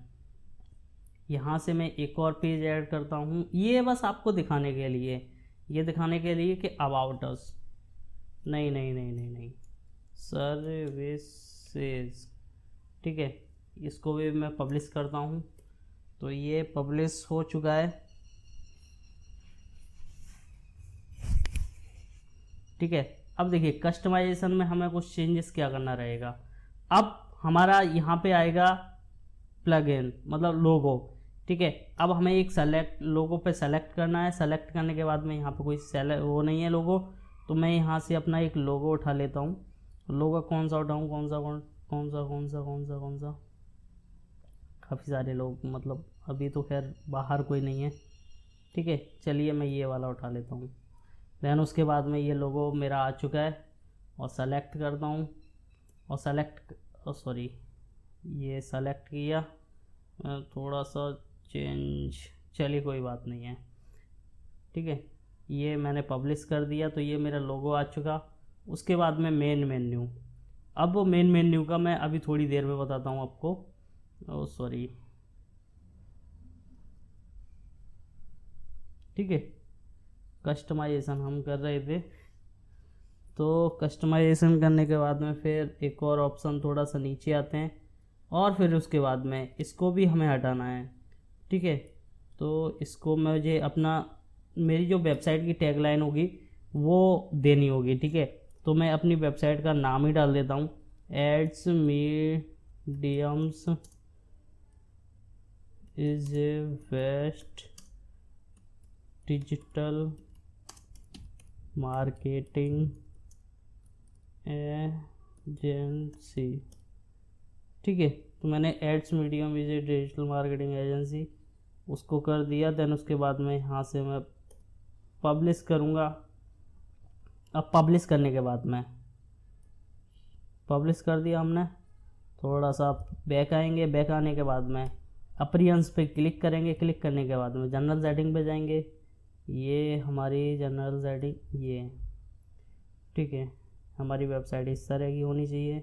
[SPEAKER 2] यहाँ से मैं एक और पेज ऐड करता हूँ, ये बस आपको दिखाने के लिए, ये दिखाने के लिए कि अबाउट अस, नहीं नहीं नहीं नहीं नहीं सर्विसेज, ठीक है, इसको भी मैं पब्लिश करता हूँ। तो ये पब्लिश हो चुका है, ठीक है। अब देखिए कस्टमाइजेशन में हमें कुछ चेंजेस क्या करना रहेगा। अब हमारा यहाँ पे आएगा प्लगइन मतलब लोगो, ठीक है। अब हमें एक सेलेक्ट लोगो पे सेलेक्ट करना है। सेलेक्ट करने के बाद में यहाँ पे कोई वो नहीं है लोगो, तो मैं यहाँ से अपना एक लोगो उठा लेता हूँ। लोगो कौन सा उठाऊँ, कौन सा काफ़ी सारे लोग, मतलब अभी तो खैर बाहर कोई नहीं है, ठीक है। चलिए मैं ये वाला उठा लेता हूँ। देन उसके बाद में ये लोगो मेरा आ चुका है और सेलेक्ट करता हूँ और सॉरी ये सेलेक्ट किया, थोड़ा सा चेंज, चलिए कोई बात नहीं है, ठीक है। ये मैंने पब्लिश कर दिया तो ये मेरा लोगो आ चुका। उसके बाद में मेन मेन्यू, अब वो मेन मेन्यू का मैं अभी थोड़ी देर में बताता हूँ आपको। सॉरी, ठीक है। कस्टमाइजेशन हम कर रहे थे, तो कस्टमाइजेशन करने के बाद में फिर एक और ऑप्शन थोड़ा सा नीचे आते हैं और फिर उसके बाद में इसको भी हमें हटाना है, ठीक है। तो इसको मुझे अपना मेरी जो वेबसाइट की टैगलाइन होगी वो देनी होगी, ठीक है। तो मैं अपनी वेबसाइट का नाम ही डाल देता हूँ, ads mediums is a best digital marketing agency, ठीक है। तो मैंने ads medium is a digital marketing agency उसको कर दिया। देन उसके बाद में यहाँ से मैं पब्लिश करूँगा। अब पब्लिश करने के बाद में पब्लिश कर दिया हमने, थोड़ा सा बैक आएंगे। बैक आने के बाद में अपीयरेंस पे क्लिक करेंगे। क्लिक करने के बाद में जनरल सेटिंग पे जाएंगे। ये हमारी जनरल सेटिंग ये, ठीक है। हमारी वेबसाइट इस तरह की होनी चाहिए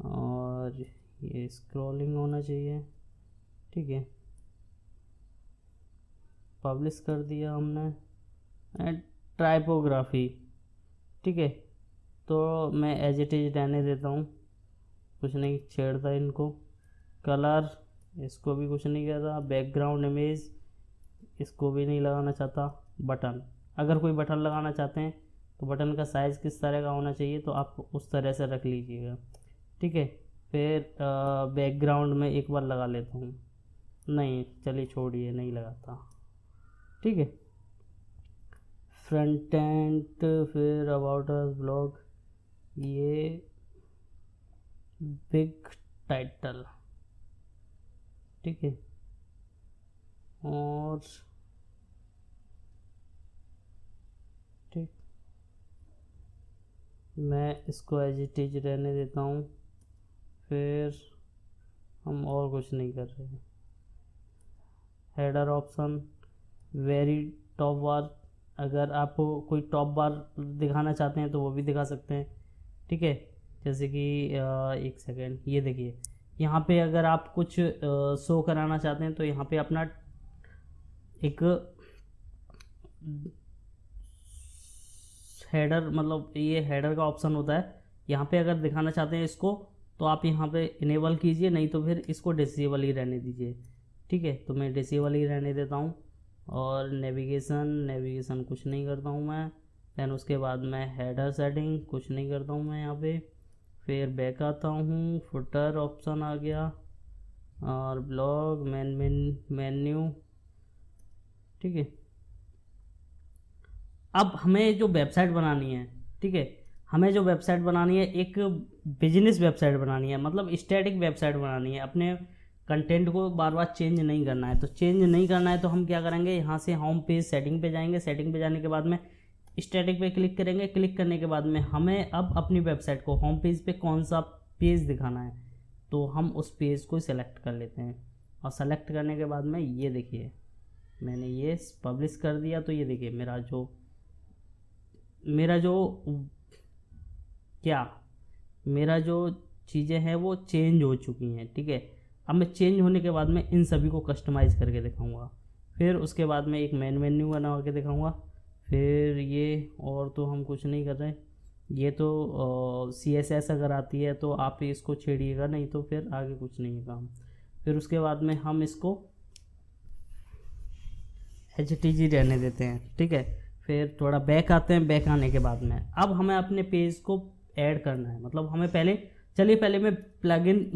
[SPEAKER 2] और ये स्क्रॉलिंग होना चाहिए, ठीक है। पब्लिश कर दिया हमने। एंड टाइपोग्राफी, ठीक है। तो मैं एज इट इज रहने देता हूँ, कुछ नहीं छेड़ता इनको। कलर इसको भी कुछ नहीं कहता। बैकग्राउंड इमेज इसको भी नहीं लगाना चाहता। बटन, अगर कोई बटन लगाना चाहते हैं तो बटन का साइज़ किस तरह का होना चाहिए तो आप उस तरह से रख लीजिएगा, ठीक है। फिर बैकग्राउंड में एक बार लगा लेता हूँ, नहीं चलिए छोड़िए, नहीं लगाता, ठीक है। फ्रंट एंड, फिर अबाउट अस ब्लॉग, ये बिग टाइटल, ठीक है। और ठीक, मैं इसको एज इट इज रहने देता हूँ। फिर हम और कुछ नहीं कर रहे हैं। हेडर ऑप्शन, वेरी टॉप बार, अगर आपको कोई टॉप बार दिखाना चाहते हैं तो वो भी दिखा सकते हैं, ठीक है। जैसे कि एक सेकेंड, ये देखिए यहाँ पे अगर आप कुछ शो कराना चाहते हैं तो यहाँ पे अपना एक हेडर, मतलब ये हेडर का ऑप्शन होता है। यहाँ पे अगर दिखाना चाहते हैं इसको तो आप यहाँ पे इनेबल कीजिए, नहीं तो फिर इसको डिसेबल ही रहने दीजिए, ठीक है। तो मैं डिसेबल ही रहने देता हूँ। और नेविगेशन कुछ नहीं करता हूँ मैं। दैन उसके बाद मैं हेडर सेटिंग कुछ नहीं करता हूँ मैं यहाँ पे। फिर बैक आता हूँ, फुटर ऑप्शन आ गया और ब्लॉग मेन्यू, ठीक है। अब हमें जो वेबसाइट बनानी है, ठीक है, हमें जो वेबसाइट बनानी है एक बिजनेस वेबसाइट बनानी है, मतलब स्टैटिक वेबसाइट बनानी है। अपने कंटेंट को बार बार चेंज नहीं करना है। तो चेंज नहीं करना है तो हम क्या करेंगे, यहाँ से होम पेज सेटिंग पे जाएंगे। सेटिंग पे जाने के बाद में स्टैटिक पे क्लिक करेंगे। क्लिक करने के बाद में हमें अब अपनी वेबसाइट को होम पेज पे कौन सा पेज दिखाना है तो हम उस पेज को सिलेक्ट कर लेते हैं। और सेलेक्ट करने के बाद में ये देखिए मैंने ये पब्लिश कर दिया। तो ये देखिए मेरा जो चीज़ें हैं वो चेंज हो चुकी हैं, ठीक है। अब मैं चेंज होने के बाद में इन सभी को कस्टमाइज़ करके दिखाऊंगा। फिर उसके बाद में एक मेन मेन्यू बना के दिखाऊंगा। फिर ये और तो हम कुछ नहीं कर रहे। ये तो CSS अगर आती है तो आप इसको छेड़िएगा, नहीं तो फिर आगे कुछ नहीं है काम। फिर उसके बाद में हम इसको HTG रहने देते हैं, ठीक है। फिर थोड़ा बैक आते हैं। बैक आने के बाद में अब हमें अपने पेज को ऐड करना है, मतलब हमें पहले मैं प्लगइन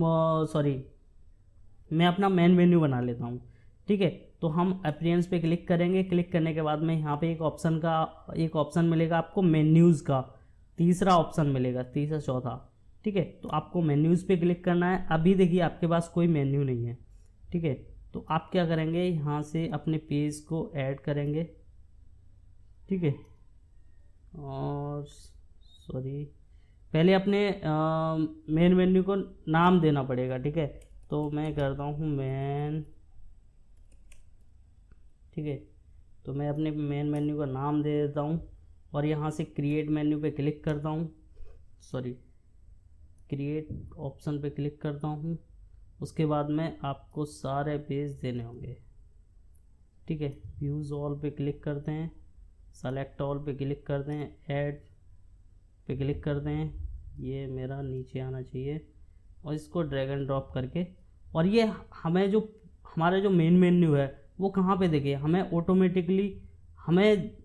[SPEAKER 2] मैं अपना मेन मेन्यू बना लेता हूँ। ठीक है, तो हम अपीयरेंस पे क्लिक करेंगे। क्लिक करने के बाद में यहाँ पे एक ऑप्शन मिलेगा आपको मेन्यूज़ का, तीसरा ऑप्शन मिलेगा, तीसरा चौथा। ठीक है, तो आपको मेन्यूज़ पे क्लिक करना है। अभी देखिए आपके पास कोई मेन्यू नहीं है। ठीक है, तो आप क्या करेंगे, यहाँ से अपने पेज को ऐड करेंगे। ठीक है, और पहले अपने मेन मेन्यू को नाम देना पड़ेगा। ठीक है, तो मैं करता हूँ मेन। ठीक है, तो मैं अपने मेन मेन्यू का नाम दे देता हूँ और यहाँ से क्रिएट मेन्यू पे क्लिक करता हूँ, क्रिएट ऑप्शन पे क्लिक करता हूँ। उसके बाद में आपको सारे पेज देने होंगे। ठीक है, व्यूज़ ऑल पे क्लिक करते हैं, सेलेक्ट ऑल पे क्लिक करते हैं, ऐड पे क्लिक करते हैं। ये मेरा नीचे आना चाहिए और इसको ड्रैग एंड ड्रॉप करके, और ये हमारा जो मेन मेन्यू है वो कहाँ पे देखिए, हमें ऑटोमेटिकली हमें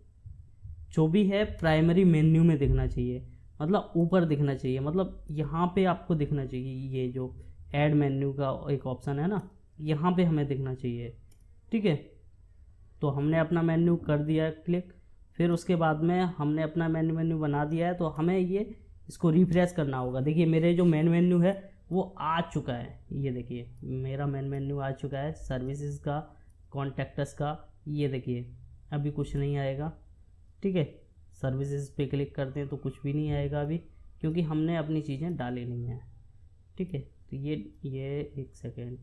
[SPEAKER 2] जो भी है प्राइमरी मेन्यू में दिखना चाहिए, मतलब ऊपर दिखना चाहिए, मतलब यहाँ पे आपको दिखना चाहिए। ये जो ऐड मेन्यू का एक ऑप्शन है ना, यहाँ पे हमें दिखना चाहिए। ठीक है, तो हमने अपना मेन्यू कर दिया क्लिक। फिर उसके बाद में हमने अपना मेन्यू बना दिया है, तो हमें इसको रिफ्रेश करना होगा। देखिए मेरे जो मेन मेन्यू है वो आ चुका है। ये देखिए मेरा मेन मेन्यू आ चुका है, सर्विसेज का, कॉन्टैक्ट्स का। ये देखिए अभी कुछ नहीं आएगा। ठीक है, सर्विसेज पे क्लिक करते हैं तो कुछ भी नहीं आएगा अभी, क्योंकि हमने अपनी चीज़ें डाली नहीं हैं। ठीक है, तो ये एक सेकेंड।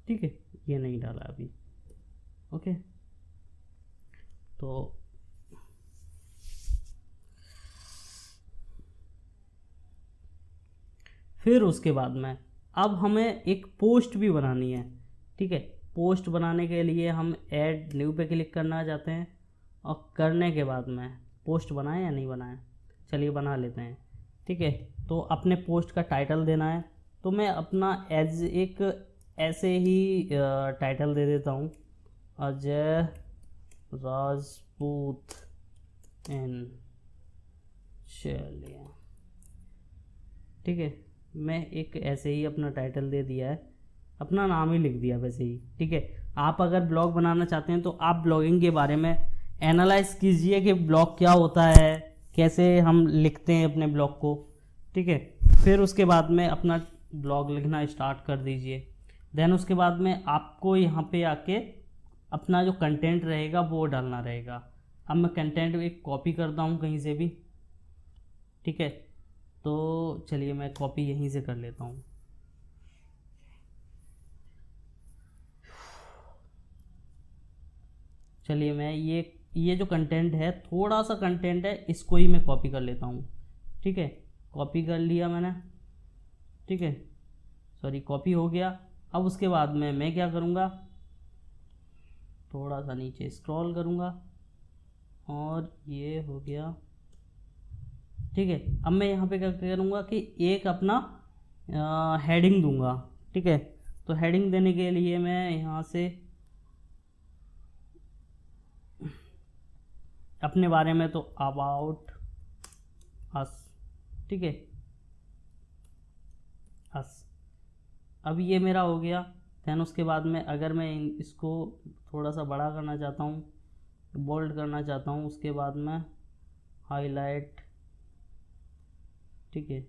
[SPEAKER 2] ठीक है, ये नहीं डाला अभी। ओके, तो फिर उसके बाद में अब हमें एक पोस्ट भी बनानी है। ठीक है, पोस्ट बनाने के लिए हम ऐड न्यू पे क्लिक करना चाहते हैं, और करने के बाद में पोस्ट बनाएं या नहीं बनाएं, चलिए बना लेते हैं। ठीक है, तो अपने पोस्ट का टाइटल देना है, तो मैं अपना ऐसे ही टाइटल दे देता हूँ, अजय राजपूत इन चलिए। ठीक है, मैं एक ऐसे ही अपना टाइटल दे दिया है, अपना नाम ही लिख दिया वैसे ही। ठीक है, आप अगर ब्लॉग बनाना चाहते हैं तो आप ब्लॉगिंग के बारे में एनालाइज कीजिए कि ब्लॉग क्या होता है, कैसे हम लिखते हैं अपने ब्लॉग को। ठीक है, फिर उसके बाद में अपना ब्लॉग लिखना स्टार्ट कर दीजिए। देन उसके बाद में आपको यहाँ पे आके अपना जो कंटेंट रहेगा वो डालना रहेगा। अब मैं कंटेंट एक कॉपी करता हूँ कहीं से भी। ठीक है, तो चलिए मैं कॉपी यहीं से कर लेता हूँ। चलिए मैं ये जो कंटेंट है, थोड़ा सा कंटेंट है, इसको ही मैं कॉपी कर लेता हूँ। ठीक है, कॉपी कर लिया मैंने। ठीक है, कॉपी हो गया। अब उसके बाद में मैं क्या करूँगा, थोड़ा सा नीचे स्क्रॉल करूँगा और ये हो गया। ठीक है, अब मैं यहाँ पे क्या करूँगा कि एक अपना हेडिंग दूंगा। ठीक है, तो हेडिंग देने के लिए मैं यहाँ से अपने बारे में तो अबाउट अस। ठीक है, अस। अब ये मेरा हो गया। दैन उसके बाद में अगर मैं इसको थोड़ा सा बड़ा करना चाहता हूँ, बोल्ड करना चाहता हूँ, उसके बाद में हाईलाइट। ठीक है,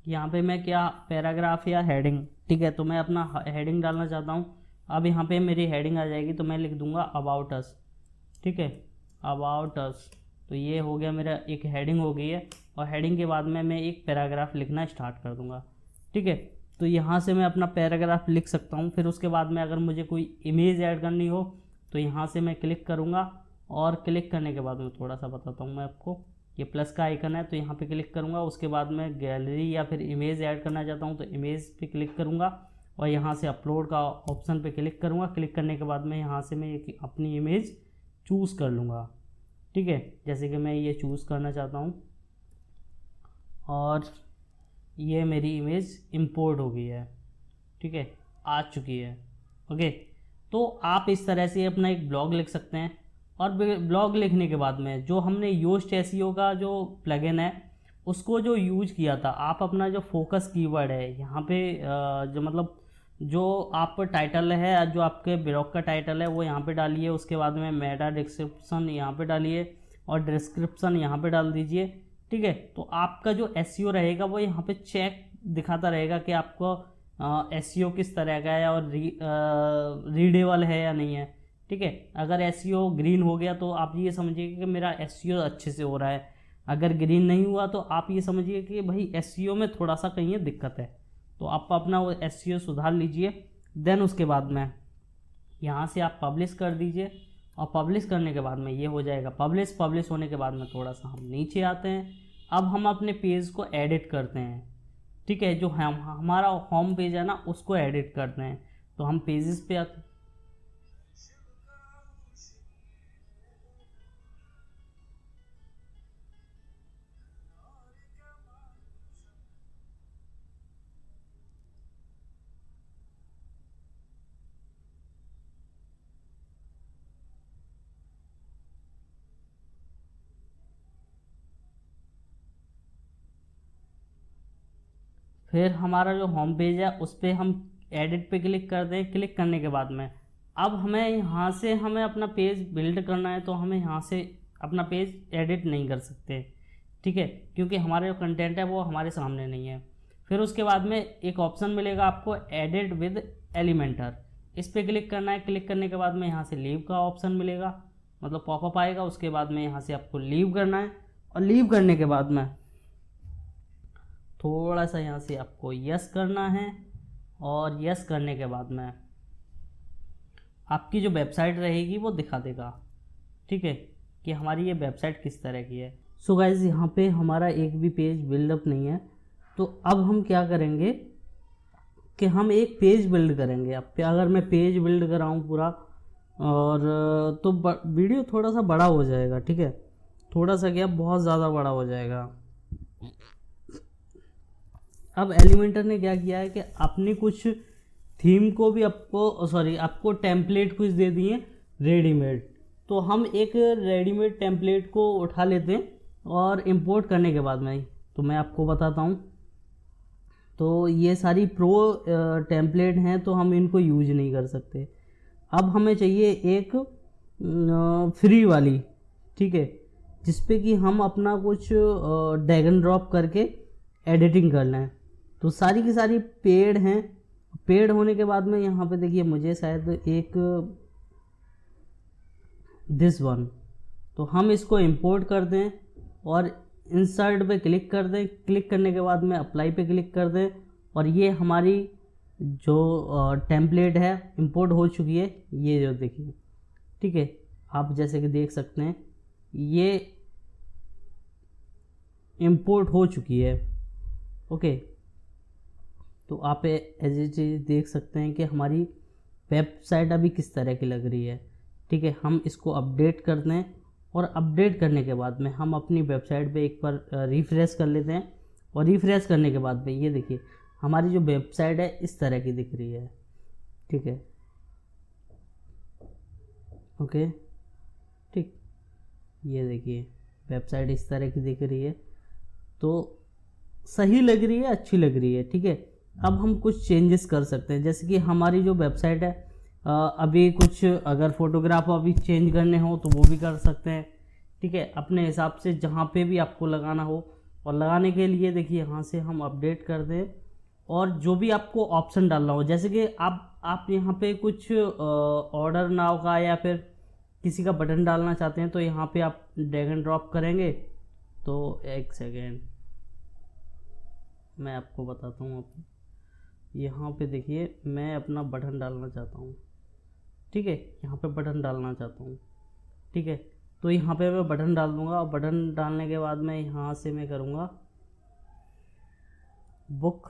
[SPEAKER 2] यहाँ पे मैं क्या पैराग्राफ या हेडिंग। ठीक है, तो मैं अपना हेडिंग डालना चाहता हूँ। अब यहाँ पे मेरी हेडिंग आ जाएगी, तो मैं लिख दूंगा अबाउट अस। ठीक है, अबाउट अस। तो ये हो गया, मेरा एक हेडिंग हो गई है, और हेडिंग के बाद में मैं एक पैराग्राफ लिखना स्टार्ट कर दूंगा। ठीक है, तो यहाँ से मैं अपना पैराग्राफ लिख सकता हूँ। फिर उसके बाद में अगर मुझे कोई इमेज ऐड करनी हो तो यहाँ से मैं क्लिक करूँगा, और क्लिक करने के बाद में थोड़ा सा बताता हूँ मैं आपको। ये प्लस का आइकन है, तो यहाँ पे क्लिक करूँगा। उसके बाद मैं गैलरी या फिर इमेज ऐड करना चाहता हूँ तो इमेज पे क्लिक करूँगा और यहाँ से अपलोड का ऑप्शन पे क्लिक करूँगा। क्लिक करने के बाद में यहाँ से मैं एक अपनी इमेज चूज़ कर लूँगा, ठीक है। जैसे कि मैं ये चूज़ करना चाहता हूँ और ये मेरी इमेज इंपोर्ट हो गई है, ठीक है, आ चुकी है। ओके, तो आप इस तरह से अपना एक ब्लॉग लिख सकते हैं। और ब्लॉग लिखने के बाद में जो हमने योस्ट एसईओ का जो प्लगइन है उसको जो यूज किया था, आप अपना जो फोकस कीवर्ड है यहाँ पे जो मतलब जो आप टाइटल है, जो आपके ब्लॉग का टाइटल है वो यहाँ पे डालिए। उसके बाद में मेटा डिस्क्रिप्शन यहाँ पे डालिए और डिस्क्रिप्शन यहाँ पे डाल दीजिए, ठीक है। तो आपका जो एसईओ रहेगा वो यहाँ पे चेक दिखाता रहेगा कि आपको एसईओ किस तरह का है और रीडेबल है या नहीं है, ठीक है। अगर एसईओ ग्रीन हो गया तो आप ये समझिए कि मेरा एसईओ अच्छे से हो रहा है। अगर ग्रीन नहीं हुआ तो आप ये समझिए कि भाई एसईओ में थोड़ा सा कहीं दिक्कत है। तो आप अपना वो एसईओ सुधार लीजिए। देन उसके बाद में यहाँ से आप पब्लिश कर दीजिए और पब्लिश करने के बाद में ये हो जाएगा पब्लिश होने के बाद में थोड़ा सा हम नीचे आते हैं। अब हम अपने पेज को एडिट करते हैं, ठीक है। जो हम हमारा होम पेज है ना उसको एडिट करते हैं। तो हम पेजेस पे आते हैं। फिर हमारा जो होम पेज है उस पर हम एडिट पे क्लिक कर दें। क्लिक करने के बाद में अब हमें यहाँ से हमें अपना पेज बिल्ड करना है, तो हमें यहाँ से अपना पेज एडिट नहीं कर सकते, ठीक है, क्योंकि हमारा जो कंटेंट है वो हमारे सामने नहीं है। फिर उसके बाद में एक ऑप्शन मिलेगा आपको एडिट विद एलिमेंटर, इस पर क्लिक करना है। क्लिक करने के बाद में यहाँ से लीव का ऑप्शन मिलेगा, मतलब पॉपअप आएगा। उसके बाद में यहाँ से आपको लीव करना है और लीव करने के बाद में थोड़ा सा यहाँ से आपको यस करना है और यस करने के बाद में आपकी जो वेबसाइट रहेगी वो दिखा देगा, ठीक है, कि हमारी ये वेबसाइट किस तरह की है। सो गाइज यहाँ पे हमारा एक भी पेज बिल्डअप नहीं है। तो अब हम क्या करेंगे कि हम एक पेज बिल्ड करेंगे। अब अगर मैं पेज बिल्ड कराऊँ पूरा और तो वीडियो थोड़ा सा बड़ा हो जाएगा, ठीक है, थोड़ा सा क्या बहुत ज़्यादा बड़ा हो जाएगा। अब एलिमेंटर ने क्या किया है कि अपनी कुछ थीम को भी आपको टेम्पलेट कुछ दे दिए रेडीमेड। तो हम एक रेडीमेड टेम्पलेट को उठा लेते हैं और इंपोर्ट करने के बाद में तो मैं आपको बताता हूँ। तो ये सारी प्रो टेम्पलेट हैं तो हम इनको यूज नहीं कर सकते। अब हमें चाहिए एक फ्री वाली, ठीक है, जिसपे कि हम अपना कुछ ड्रैग एंड ड्रॉप करके एडिटिंग करना है। तो सारी की सारी पेड हैं। पेड होने के बाद में यहाँ पे देखिए मुझे शायद एक दिस वन, तो हम इसको इंपोर्ट कर दें और इंसर्ट पे क्लिक कर दें। क्लिक करने के बाद में अप्लाई पे क्लिक कर दें और ये हमारी जो टेम्पलेट है इंपोर्ट हो चुकी है। ये जो देखिए, ठीक है, आप जैसे कि देख सकते हैं ये इंपोर्ट हो चुकी है। ओके, तो आप एज ए चीज़ देख सकते हैं कि हमारी वेबसाइट अभी किस तरह की लग रही है, ठीक है। हम इसको अपडेट कर दें और अपडेट करने के बाद में हम अपनी वेबसाइट पे एक बार रिफ्रेश कर लेते हैं और रिफ्रेश करने के बाद में ये देखिए हमारी जो वेबसाइट है इस तरह की दिख रही है, ठीक है। ओके, ठीक, ये देखिए वेबसाइट इस तरह की दिख रही है, तो सही लग रही है, अच्छी लग रही है, ठीक है। अब हम कुछ चेंजेस कर सकते हैं, जैसे कि हमारी जो वेबसाइट है अभी कुछ अगर फोटोग्राफ अभी चेंज करने हो तो वो भी कर सकते हैं, ठीक है, अपने हिसाब से जहाँ पे भी आपको लगाना हो। और लगाने के लिए देखिए यहाँ से हम अपडेट कर दें और जो भी आपको ऑप्शन डालना हो, जैसे कि आप यहाँ पे कुछ ऑर्डर नाउ का या फिर किसी का बटन डालना चाहते हैं तो यहाँ पे आप ड्रैग एंड ड्रॉप करेंगे। तो एक सेकेंड मैं आपको बताता हूँ। आप यहाँ पे देखिए मैं अपना बटन डालना चाहता हूँ, ठीक है, यहाँ पे बटन डालना चाहता हूँ, ठीक है। तो यहाँ पे मैं बटन डाल दूँगा, और बटन डालने के बाद में यहाँ से मैं करूँगा बुक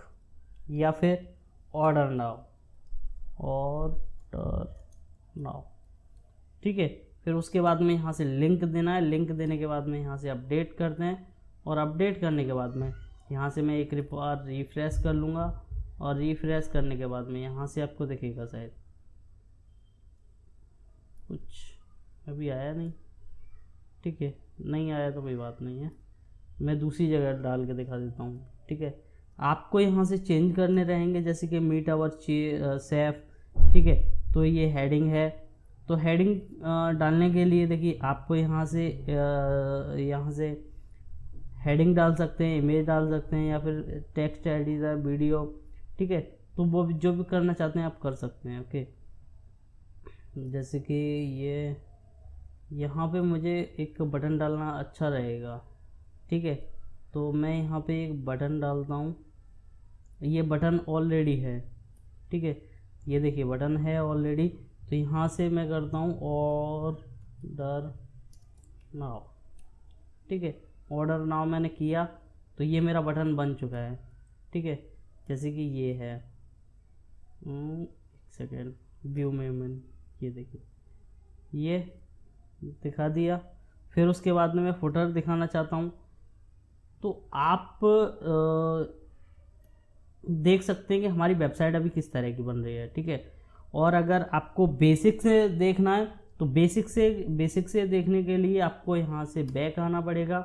[SPEAKER 2] या फिर ऑर्डर नाउ, ऑर्डर नाउ, ठीक है। फिर उसके बाद में यहाँ से लिंक देना है, लिंक देने के बाद में यहाँ से अपडेट करते हैं, और अपडेट करने के बाद में यहाँ से मैं एक बार रिफ्रेश कर लूँगा, और रिफ्रेश करने के बाद में यहाँ से आपको दिखेगा शायद कुछ अभी आया नहीं, ठीक है, नहीं आया तो कोई बात नहीं है, मैं दूसरी जगह डाल के दिखा देता हूँ, ठीक है। आपको यहाँ से चेंज करने रहेंगे, जैसे कि मीट आवर सेफ, ठीक है। तो ये हेडिंग है, तो हेडिंग डालने के लिए देखिए आपको यहाँ से हेडिंग डाल सकते हैं, इमेज डाल सकते हैं, या फिर टेक्स्ट एडिटर, वीडियो, ठीक है। तो वो भी जो भी करना चाहते हैं आप कर सकते हैं, ओके। जैसे कि ये यहाँ पे मुझे एक बटन डालना अच्छा रहेगा, ठीक है। तो मैं यहाँ पे एक बटन डालता हूँ, ये बटन ऑलरेडी है, ठीक है, ये देखिए बटन है ऑलरेडी। तो यहाँ से मैं करता हूँ ऑर्डर नाउ, ठीक है। ऑर्डर नाउ मैंने किया तो ये मेरा बटन बन चुका है, ठीक है। जैसे कि ये है, एक सेकेंड, व्यू में ये देखिए ये दिखा दिया। फिर उसके बाद में मैं फुटर दिखाना चाहता हूँ, तो आप देख सकते हैं कि हमारी वेबसाइट अभी किस तरह की बन रही है, ठीक है। और अगर आपको बेसिक से देखना है तो बेसिक से देखने के लिए आपको यहाँ से बैक आना पड़ेगा,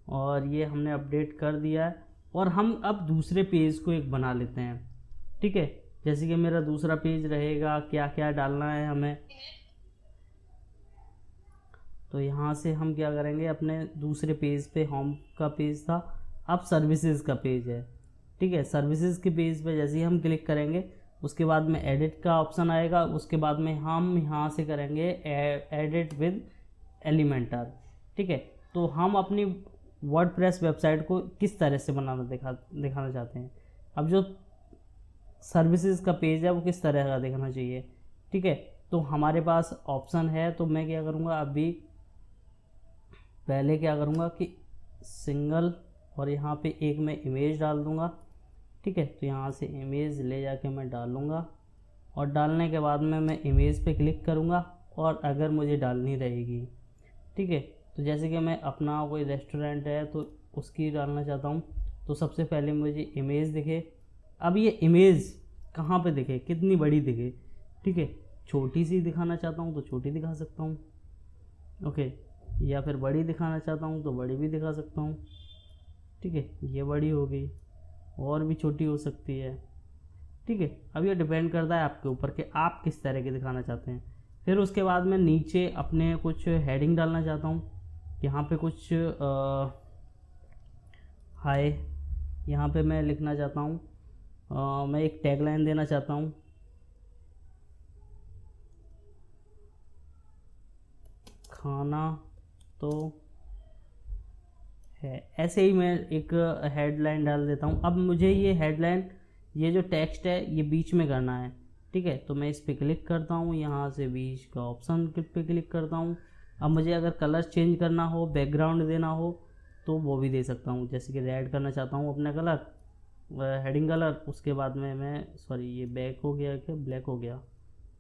[SPEAKER 2] और ये हमने अपडेट कर दिया है। और हम अब दूसरे पेज को एक बना लेते हैं, ठीक है। जैसे कि मेरा दूसरा पेज रहेगा, क्या क्या डालना है हमें, तो यहाँ से हम क्या करेंगे, अपने दूसरे पेज पे होम का पेज था, अब सर्विसेज का पेज है, ठीक है। सर्विसेज के पेज पे जैसे ही हम क्लिक करेंगे उसके बाद में एडिट का ऑप्शन आएगा, उसके बाद में हम यहाँ से करेंगे एडिट विद एलिमेंटर, ठीक है। तो हम अपनी वर्डप्रेस वेबसाइट को किस तरह से दिखाना चाहते हैं, अब जो सर्विसेज का पेज है वो किस तरह का दिखाना चाहिए, ठीक है। तो हमारे पास ऑप्शन है, तो मैं क्या करूँगा, अभी पहले क्या करूँगा कि सिंगल, और यहाँ पे एक मैं इमेज डाल दूँगा, ठीक है। तो यहाँ से इमेज ले जाके मैं डालूँगा, और डालने के बाद में मैं इमेज पे क्लिक करूँगा, और अगर मुझे डालनी रहेगी, ठीक है। तो जैसे कि मैं अपना कोई रेस्टोरेंट है तो उसकी डालना चाहता हूँ, तो सबसे पहले मुझे इमेज दिखे। अब ये इमेज कहाँ पे दिखे, कितनी बड़ी दिखे, ठीक है। छोटी सी दिखाना चाहता हूँ तो छोटी दिखा सकता हूँ, ओके, या फिर बड़ी दिखाना चाहता हूँ तो बड़ी भी दिखा सकता हूँ, ठीक है। ये बड़ी हो गई, और भी छोटी हो सकती है, ठीक है। अब ये डिपेंड करता है आपके ऊपर कि आप किस तरह के दिखाना चाहते हैं। फिर उसके बाद मैं नीचे अपने कुछ हेडिंग डालना चाहता हूँ, यहाँ पे कुछ हाय, यहाँ पे मैं लिखना चाहता हूँ, मैं एक टैगलाइन देना चाहता हूँ, खाना तो है, ऐसे ही मैं एक हेडलाइन डाल देता हूँ। अब मुझे ये हेडलाइन, ये जो टेक्स्ट है ये बीच में करना है, ठीक है। तो मैं इस पर क्लिक करता हूँ, यहाँ से बीच का ऑप्शन पे क्लिक करता हूँ। अब मुझे अगर कलर चेंज करना हो, बैकग्राउंड देना हो, तो वो भी दे सकता हूँ। जैसे कि रेड करना चाहता हूँ अपना कलर, हेडिंग कलर, उसके बाद में मैं ये बैक हो गया, क्या ब्लैक हो गया,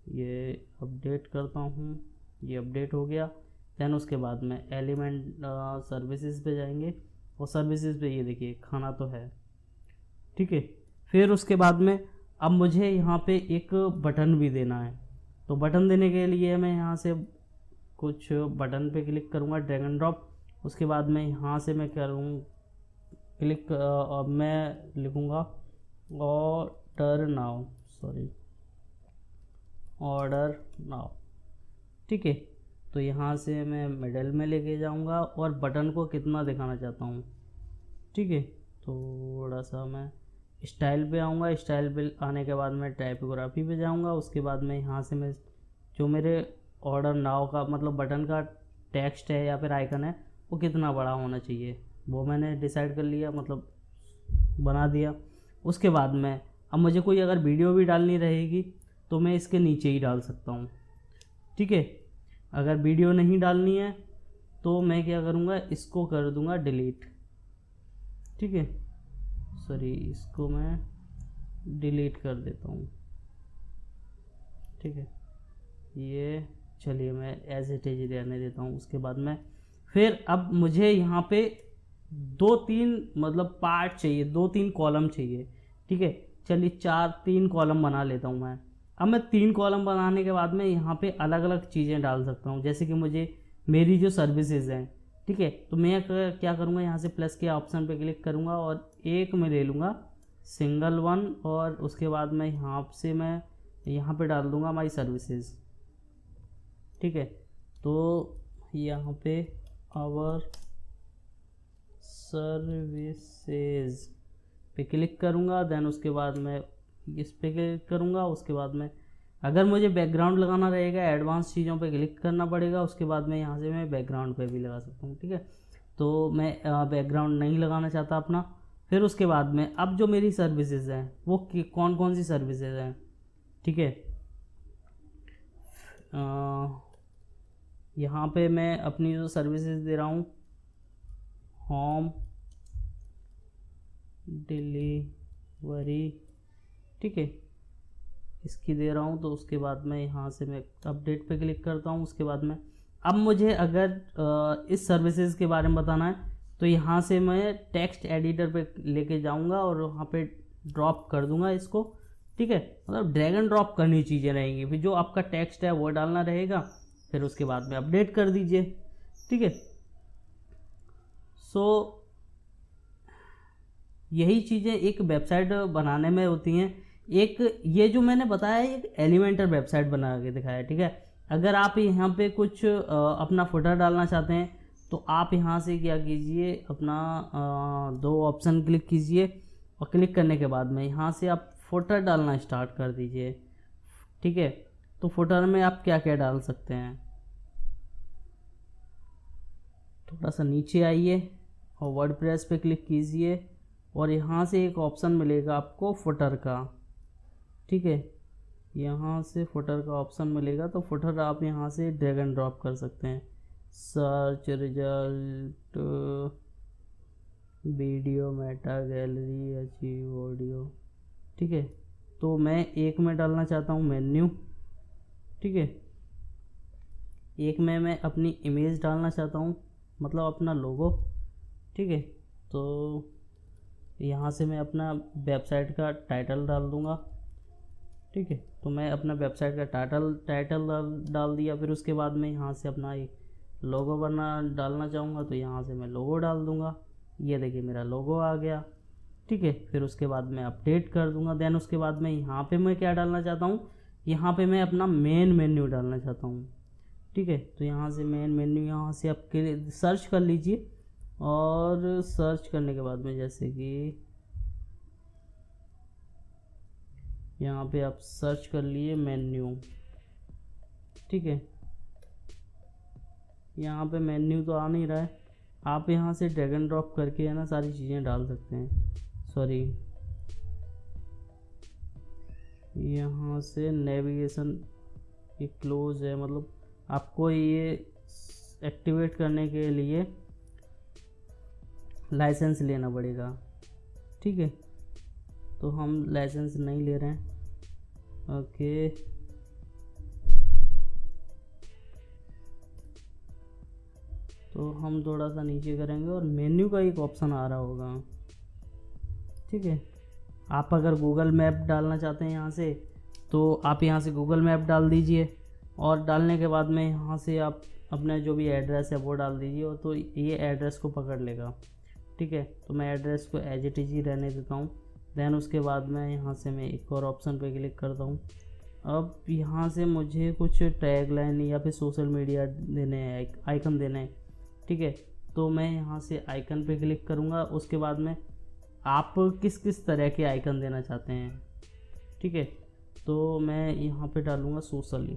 [SPEAKER 2] ये अपडेट करता हूँ, ये अपडेट हो गया। दैन उसके बाद में एलिमेंट सर्विसेज पे जाएंगे, और सर्विसेज पे ये देखिए खाना तो है, ठीक है। फिर उसके बाद में अब मुझे यहाँ पे एक बटन भी देना है, तो बटन देने के लिए मैं यहाँ से कुछ बटन पे क्लिक करूँगा, ड्रैग एंड ड्रॉप। उसके बाद में यहाँ से मैं करूँ क्लिक, अब मैं लिखूँगा ऑर्डर नाउ, ऑर्डर नाउ, ठीक है। तो यहाँ से मैं मिडल में लेके जाऊँगा, और बटन को कितना दिखाना चाहता हूँ, ठीक है। थोड़ा सा मैं स्टाइल पे आऊँगा, स्टाइल पे आने के बाद मैं टाइपोग्राफी पे जाऊँगा। उसके बाद में यहाँ से मैं जो मेरे ऑर्डर नाउ का मतलब बटन का टेक्स्ट है या फिर आइकन है वो कितना बड़ा होना चाहिए, वो मैंने डिसाइड कर लिया, मतलब बना दिया। उसके बाद में अब मुझे कोई अगर वीडियो भी डालनी रहेगी तो मैं इसके नीचे ही डाल सकता हूँ, ठीक है। अगर वीडियो नहीं डालनी है तो मैं क्या करूँगा, इसको कर दूँगा डिलीट। ठीक है, सॉरी, इसको मैं डिलीट कर देता हूँ। ठीक है, ये चलिए मैं एज इट इज रहने देता हूँ। उसके बाद में फिर अब मुझे यहाँ पे 2-3 मतलब पार्ट चाहिए, 2-3 कॉलम चाहिए। ठीक है, चलिए 3 कॉलम बना लेता हूँ मैं। अब मैं 3 कॉलम बनाने के बाद में यहाँ पे अलग अलग चीज़ें डाल सकता हूँ, जैसे कि मुझे मेरी जो सर्विसेज हैं। ठीक है, तो मैं क्या करूँगा, यहाँ से प्लस के ऑप्शन पे क्लिक करूँगा और एक में ले लूँगा सिंगल वन, और उसके बाद मैं यहाँ पे डाल दूँगा माई सर्विसेज। ठीक है, तो यहाँ पे आवर सर्विसेज पे क्लिक करूँगा, देन उसके बाद मैं इस पे क्लिक करूँगा। उसके बाद में अगर मुझे बैकग्राउंड लगाना रहेगा, एडवांस चीज़ों पे क्लिक करना पड़ेगा। उसके बाद में यहाँ से मैं बैकग्राउंड पे भी लगा सकता हूँ। ठीक है, तो मैं बैकग्राउंड नहीं लगाना चाहता अपना। फिर उसके बाद में अब जो मेरी सर्विसेज हैं वो कौन कौन सी सर्विसेज हैं। ठीक है, यहाँ पे मैं अपनी जो सर्विसेज दे रहा हूँ, होम डिलीवरी, ठीक है, इसकी दे रहा हूँ। तो उसके बाद में यहाँ से मैं अपडेट पे क्लिक करता हूँ। उसके बाद में अब मुझे अगर इस सर्विसेज के बारे में बताना है तो यहाँ से मैं टेक्स्ट एडिटर पे लेके जाऊँगा और वहाँ पे ड्रॉप कर दूँगा इसको। ठीक है, मतलब ड्रैग एंड ड्रॉप करनी चीज़ें रहेंगी, फिर जो आपका टेक्स्ट है वो डालना रहेगा, फिर उसके बाद में अपडेट कर दीजिए। ठीक है, सो यही चीज़ें एक वेबसाइट बनाने में होती हैं। एक ये जो मैंने बताया एक एलिमेंटर वेबसाइट बना के दिखाया। ठीक है, अगर आप यहाँ पे कुछ अपना फुटर डालना चाहते हैं तो आप यहाँ से क्या कीजिए, अपना 2 ऑप्शन क्लिक कीजिए और क्लिक करने के बाद में यहाँ से आप फुटर डालना स्टार्ट कर दीजिए। ठीक है, तो फुटर में आप क्या क्या डाल सकते हैं, थोड़ा सा नीचे आइए और वर्डप्रेस पे क्लिक कीजिए और यहाँ से एक ऑप्शन मिलेगा आपको फुटर का। ठीक है, यहाँ से फुटर का ऑप्शन मिलेगा, तो फुटर आप यहाँ से ड्रैग एंड ड्रॉप कर सकते हैं। Search result, video, Meta gallery, achieve audio. ठीक है, तो मैं एक में डालना चाहता हूँ मेन्यू। ठीक है, एक में मैं अपनी इमेज डालना चाहता हूँ, मतलब अपना लोगो। ठीक है, तो यहाँ से मैं अपना वेबसाइट का टाइटल डाल दूँगा। ठीक है, तो मैं अपना वेबसाइट का टाइटल डाल दिया। फिर उसके बाद में यहाँ से अपना एक लोगो डालना चाहूँगा, तो यहाँ से मैं लोगो डाल दूँगा। ये देखिए मेरा लोगो आ गया। ठीक है, फिर उसके बाद मैं अपडेट कर दूँगा। देन उसके बाद में यहाँ पे मैं क्या डालना चाहता हूँ, यहाँ पे मैं अपना मेन मेन्यू डालना चाहता हूँ। ठीक है, तो यहाँ से मेन मेन्यू, यहाँ से आप सर्च कर लीजिए और सर्च करने के बाद में जैसे कि यहाँ पे आप सर्च कर लिए मेन्यू। ठीक है, यहाँ पे मेन्यू तो आ नहीं रहा है, आप यहाँ से ड्रैग एंड ड्रॉप करके है ना सारी चीज़ें डाल सकते हैं। सॉरी, यहाँ से नेविगेशन ये क्लोज है, मतलब आपको ये एक्टिवेट करने के लिए लाइसेंस लेना पड़ेगा। ठीक है, तो हम लाइसेंस नहीं ले रहे हैं। ओके, तो हम थोड़ा सा नीचे करेंगे और मेन्यू का एक ऑप्शन आ रहा होगा। ठीक है, आप अगर गूगल मैप डालना चाहते हैं यहाँ से, तो आप यहाँ से गूगल मैप डाल दीजिए और डालने के बाद में यहाँ से आप अपना जो भी एड्रेस है वो डाल दीजिए और तो ये एड्रेस को पकड़ लेगा। ठीक है, तो मैं एड्रेस को एज इट इज ही रहने देता हूँ। देन उसके बाद में यहाँ से मैं एक और ऑप्शन पे क्लिक करता हूँ। अब यहाँ से मुझे कुछ टैगलाइन या फिर सोशल मीडिया देने हैं, आइकन देने हैं। ठीक है, तो मैं यहाँ से आइकन पे क्लिक करूँगा। उसके बाद में आप किस किस तरह के आइकन देना चाहते हैं। ठीक है, तो मैं यहाँ पे डालूँगा सोशल।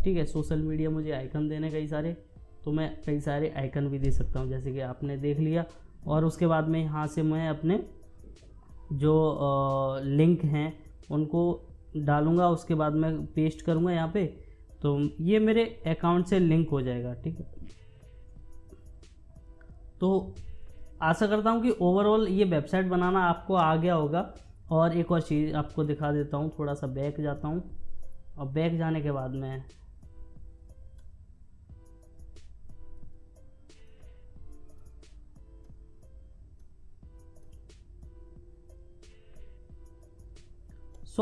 [SPEAKER 2] ठीक है, सोशल मीडिया मुझे आइकन देने कई सारे, तो मैं कई सारे आइकन भी दे सकता हूँ, जैसे कि आपने देख लिया। और उसके बाद में यहाँ से मैं अपने जो लिंक हैं उनको डालूँगा, उसके बाद मैं पेस्ट करूँगा यहाँ पे। तो ये मेरे अकाउंट से लिंक हो जाएगा, ठीक है। तो आशा करता हूँ कि ओवरऑल ये वेबसाइट बनाना आपको आ गया होगा। और एक और चीज़ आपको दिखा देता हूँ, थोड़ा सा बैक जाता हूँ, और बैक जाने के बाद में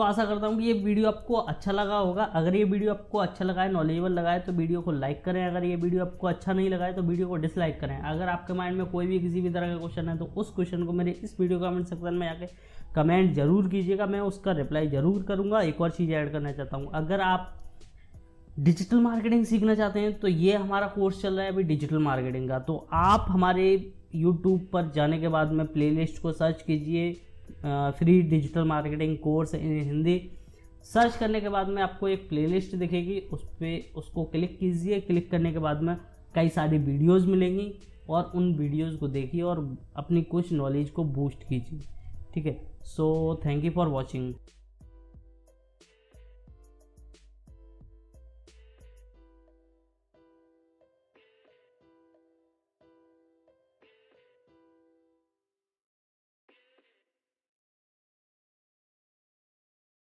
[SPEAKER 2] आशा करता हूँ कि ये वीडियो आपको अच्छा लगा होगा। अगर ये वीडियो आपको अच्छा लगा है, नॉलेजेबल लगा है, तो वीडियो को लाइक करें। अगर ये वीडियो आपको अच्छा नहीं लगा है तो वीडियो को डिसलाइक करें। अगर आपके माइंड में कोई भी किसी भी तरह का क्वेश्चन है तो उस क्वेश्चन को मेरे इस वीडियो कमेंट सेक्शन में आके कमेंट जरूर कीजिएगा, मैं उसका रिप्लाई ज़रूर करूँगा। एक और चीज़ ऐड करना चाहता हूँ, अगर आप डिजिटल मार्केटिंग सीखना चाहते हैं तो ये हमारा कोर्स चल रहा है अभी डिजिटल मार्केटिंग का। तो आप हमारे यूट्यूब पर जाने के बाद में प्लेलिस्ट को सर्च कीजिए, free digital marketing course in Hindi. Search करने के बाद में आपको एक प्लेलिस्ट दिखेगी, उस पर उसको क्लिक कीजिए। क्लिक करने के बाद में कई सारी वीडियोस मिलेंगी और उन वीडियोस को देखिए और अपनी कुछ नॉलेज को बूस्ट कीजिए, ठीक है। So thank you for watching.